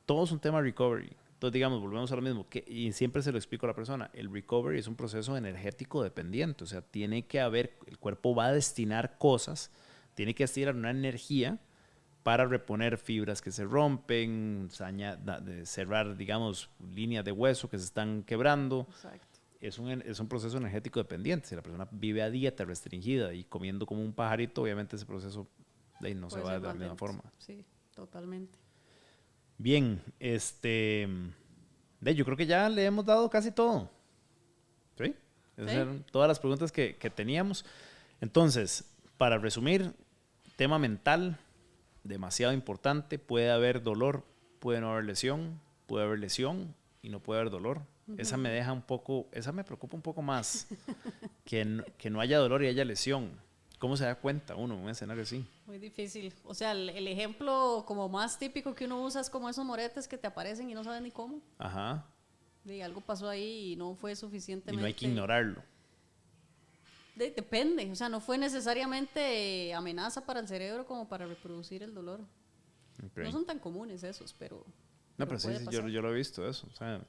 Entonces, digamos, volvemos a lo mismo, y siempre se lo explico a la persona, el recovery es un proceso energético dependiente, o sea, tiene que haber, el cuerpo va a destinar cosas, tiene que destinar una energía para reponer fibras que se rompen, cerrar, digamos, líneas de hueso que se están quebrando. Exacto. Es un proceso energético dependiente. Si la persona vive a dieta restringida y comiendo como un pajarito, obviamente ese proceso no se va de la misma forma. Sí, totalmente. Bien, yo creo que ya le hemos dado casi todo. ¿Sí? Esas eran todas las preguntas que teníamos. Entonces, para resumir, tema mental, demasiado importante. Puede haber dolor, puede no haber lesión, puede haber lesión y no puede haber dolor. Esa me deja esa me preocupa un poco más, que no haya dolor y haya lesión. ¿Cómo se da cuenta uno en un escenario así? Muy difícil. O sea, el ejemplo como más típico que uno usa es como esos moretes que te aparecen y no sabes ni cómo. Ajá. Y algo pasó ahí y no fue suficientemente... Y no hay que ignorarlo. Depende. O sea, no fue necesariamente amenaza para el cerebro como para reproducir el dolor. Okay. No son tan comunes esos, pero... No, pero sí, yo lo he visto eso. O sea...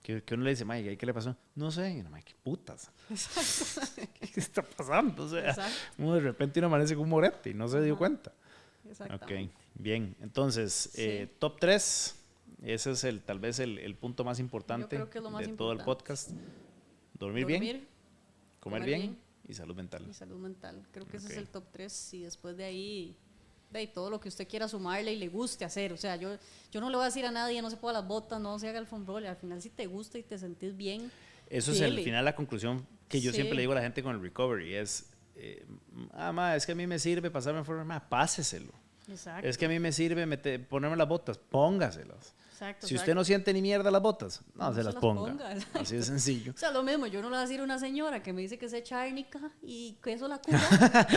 Que uno le dice, Mike, ¿qué le pasó? No sé, y no, Mike, ¿qué putas? Exacto. ¿Qué está pasando? O sea, uno de repente uno amanece con un morete y no se dio cuenta. Exactamente. Ok, bien. Entonces, top 3, ese es tal vez el punto más importante de todo el podcast. Dormir bien, comer bien y salud mental. Creo que ese es el top 3 y después de ahí... de todo lo que usted quiera sumarle y le guste hacer. O sea, yo no le voy a decir a nadie, no se ponga las botas, no se haga el foam roller. Al final, si te gusta y te sentís bien, eso es al final la conclusión que yo siempre le digo a la gente con el recovery. Es, es que a mí me sirve pasarme foam roller, páseselo. Exacto. Es que a mí me sirve ponerme las botas, póngaselas. Exacto, si usted no siente ni mierda las botas, no se las ponga. Así de sencillo. O sea, lo mismo, yo no le voy a decir a una señora que me dice que se echa árnica y que eso la cura,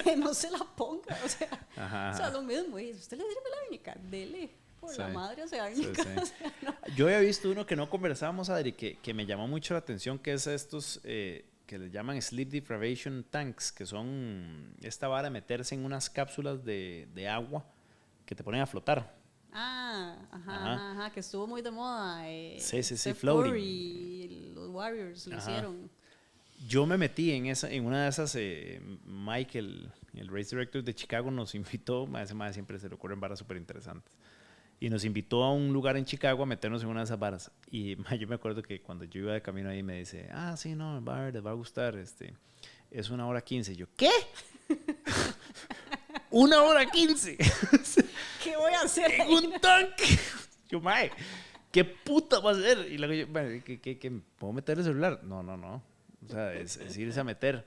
que no se la ponga. O sea, lo mismo. Y usted le sirve la árnica, dele. Por la madre hace árnica. Sí. O sea, no. Yo había visto uno que no conversábamos, Adri, que me llamó mucho la atención, que es estos que les llaman sleep deprivation tanks, que son esta vara de meterse en unas cápsulas de agua que te ponen a flotar. Ajá, que estuvo muy de moda. Sí, floating. Y los Warriors lo hicieron. Yo me metí en una de esas. Mike, el race director de Chicago, nos invitó. A ese madre siempre se le ocurren varas súper interesantes. Y nos invitó a un lugar en Chicago a meternos en una de esas varas. Y yo me acuerdo que cuando yo iba de camino ahí me dice, sí, no, les va a gustar. Es 1:15. Y yo, ¿qué? 1:15. ¿Qué voy a hacer? En un tanque. Yo, mae, ¿qué puta va a hacer? Y luego yo, ¿qué puedo meter el celular? No. O sea, es irse a meter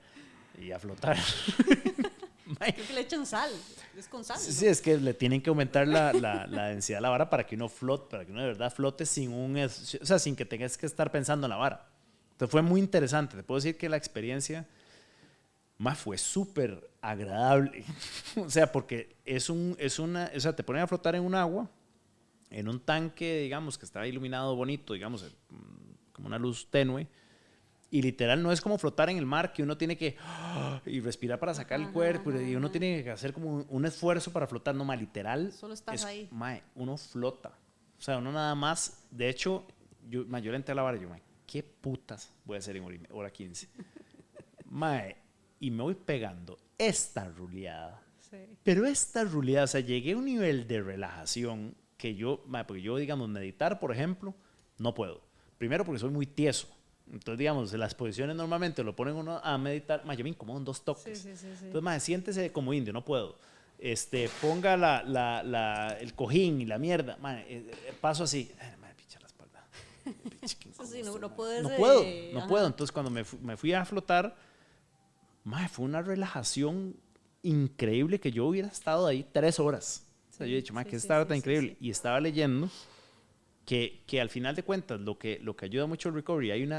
y a flotar. Creo que le echan sal. Es con sal. Sí, es que le tienen que aumentar la densidad de la vara para que uno flote, para que uno de verdad flote sin que tengas que estar pensando en la vara. Entonces fue muy interesante. Te puedo decir que la experiencia fue súper agradable. O sea, porque o sea, te ponen a flotar en un agua, en un tanque, digamos, que está iluminado bonito, digamos, como una luz tenue, y literal no es como flotar en el mar, que uno tiene que y respirar para sacar el cuerpo, y uno tiene que hacer como un esfuerzo para flotar, no, literal. Solo estás ahí. Uno flota. O sea, uno nada más, de hecho, yo le entré a la vara y yo, ¿qué putas voy a hacer en 1:15? Y me voy pegando esta ruleada. Sí. Pero esta ruleada, o sea, llegué a un nivel de relajación que porque yo, digamos, meditar, por ejemplo, no puedo. Primero porque soy muy tieso. Entonces, digamos, las posiciones normalmente lo ponen uno a meditar. Yo me incomodo en 2 toques. Sí. Entonces, siéntese como indio, no puedo. Ponga el cojín y la mierda. Paso así. Picha la espalda. No puedes, no puedo. Entonces, cuando me fui a flotar, fue una relajación increíble que yo hubiera estado ahí 3 horas. O sea, yo he dicho, que esta hora tan increíble. Sí. Y estaba leyendo que al final de cuentas, lo que ayuda mucho al recovery, hay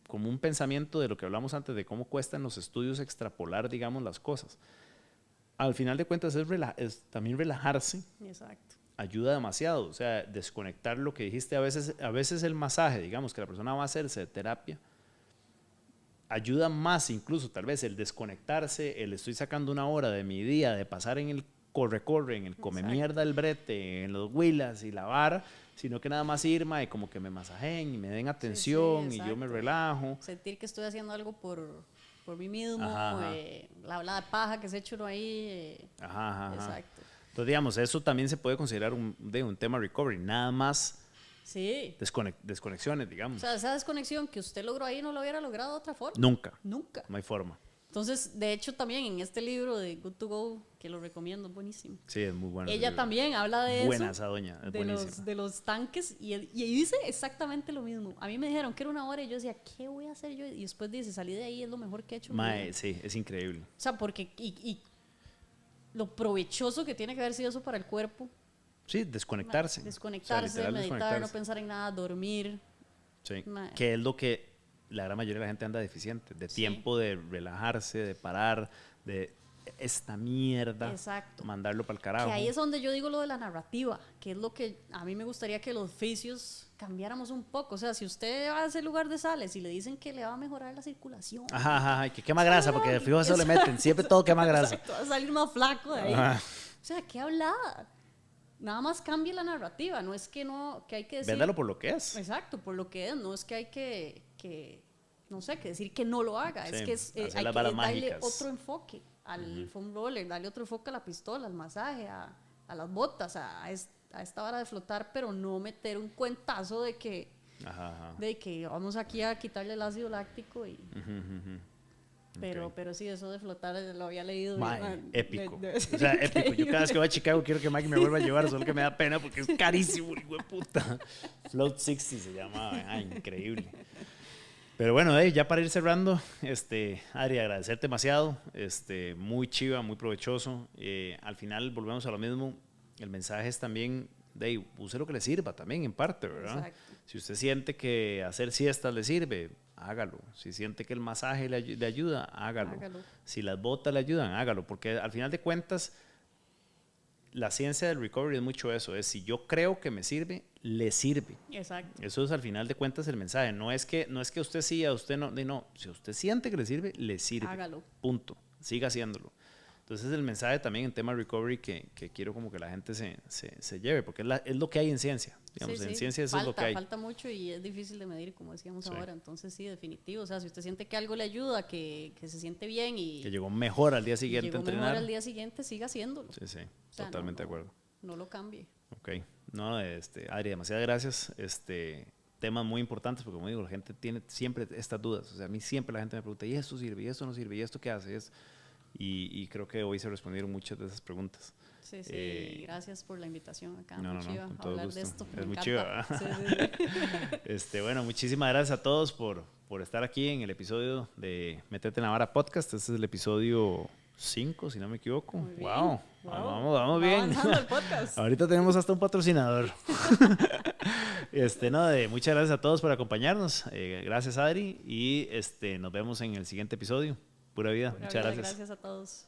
como un pensamiento de lo que hablamos antes, de cómo cuesta en los estudios extrapolar, digamos, las cosas. Al final de cuentas es también relajarse. Exacto. Ayuda demasiado. O sea, desconectar lo que dijiste, a veces el masaje, digamos, que la persona va a hacerse de terapia, ayuda más incluso tal vez el desconectarse, estoy sacando 1 hora de mi día de pasar en el corre, en el come mierda del brete, en los huilas y la vara, sino que nada más ir, como que me masajeen y me den atención y yo me relajo. Sentir que estoy haciendo algo por mí mismo, la de paja que se echa uno ahí. Exacto. Entonces, digamos, eso también se puede considerar un tema recovery, nada más Sí. desconexiones, digamos. O sea, esa desconexión que usted logró ahí no lo hubiera logrado de otra forma. Nunca. Nunca. No hay forma. Entonces, de hecho, también en este libro de Good to Go, que lo recomiendo, buenísimo. Sí, es muy bueno. Ella también habla de buena eso. Esa doña, es buenísima. De los tanques y dice exactamente lo mismo. A mí me dijeron que era 1 hora y yo decía, ¿qué voy a hacer yo? Y después dice, salí de ahí, es lo mejor que he hecho. Mae, sí, es increíble. O sea, porque y lo provechoso que tiene que haber sido eso para el cuerpo. Sí, desconectarse. Desconectarse, O sea, meditar, desconectarse. no pensar en nada, dormir. Sí, Mae. que es lo que la gran mayoría de la gente anda deficiente, de tiempo de relajarse, de parar, de esta mierda, Exacto. mandarlo para el carajo. Que ahí es donde yo digo lo de la narrativa, que es lo que a mí me gustaría que los fisios cambiáramos un poco. O sea, si usted va a ese lugar de sales y le dicen que le va a mejorar la circulación. Ajá, que quema grasa, porque de fijo eso le meten, siempre todo quema grasa. Exacto, va a salir más flaco de ahí. Ajá. O sea, ¿qué hablada? Nada más cambie la narrativa, no es que hay que decir... Véndalo por lo que es. Exacto, por lo que es, no es que hay que no sé, que decir que no lo haga, Sí, es que es, hacer hay las que varas darle mágicas. otro enfoque al foam roller, darle otro enfoque a la pistola, al masaje, a las botas, a esta vara de flotar, pero no meter un cuentazo de que, de que vamos aquí a quitarle el ácido láctico y... Pero sí, eso de flotar lo había leído. Mae, épico. O sea, épico. Yo cada vez que voy a Chicago quiero que Maggie me vuelva a llevar, solo que me da pena porque es carísimo, hijo de puta. Float 60 se llama, increíble. Pero bueno, ya para ir cerrando, Adri, agradecerte demasiado, muy chiva, muy provechoso. Al final volvemos a lo mismo. El mensaje es también, use lo que le sirva también en parte, ¿verdad? Exacto. Si usted siente que hacer siestas le sirve, hágalo. Si siente que el masaje le ayuda, hágalo. Si las botas le ayudan, hágalo. Porque al final de cuentas, la ciencia del recovery es mucho eso. Es si yo creo que me sirve, le sirve. Exacto. Eso es al final de cuentas el mensaje. No es que usted sí, a usted no. No, si usted siente que le sirve. Hágalo. Punto. Siga haciéndolo. Entonces el mensaje también en tema recovery que quiero como que la gente se lleve, porque es lo que hay en ciencia. Digamos, en ciencia eso es lo que hay. Falta mucho y es difícil de medir, como decíamos ahora. Entonces sí, definitivo. O sea, si usted siente que algo le ayuda, que se siente bien y... Que llegó mejor al día siguiente a entrenar. Mejor al día siguiente, siga haciéndolo. Sí, o sea, totalmente de acuerdo. No lo cambie. Ok. No, Adri, demasiadas gracias. Temas muy importantes, porque como digo, la gente tiene siempre estas dudas. O sea, a mí siempre la gente me pregunta, ¿y esto sirve? ¿Y esto no sirve? ¿Y esto qué hace? Y creo que hoy se respondieron muchas de esas preguntas. Sí, gracias por la invitación acá. No, muy chiva con todo hablar gusto. de esto. Es muy chiva. Sí. Bueno, muchísimas gracias a todos por estar aquí en el episodio de Métete en la Vara Podcast. Este es el episodio 5, si no me equivoco. Wow. Vamos bien. Avanzando el podcast. Ahorita tenemos hasta un patrocinador. Muchas gracias a todos por acompañarnos. Gracias, Adri. Y nos vemos en el siguiente episodio. Pura vida. Muchas gracias. Gracias a todos.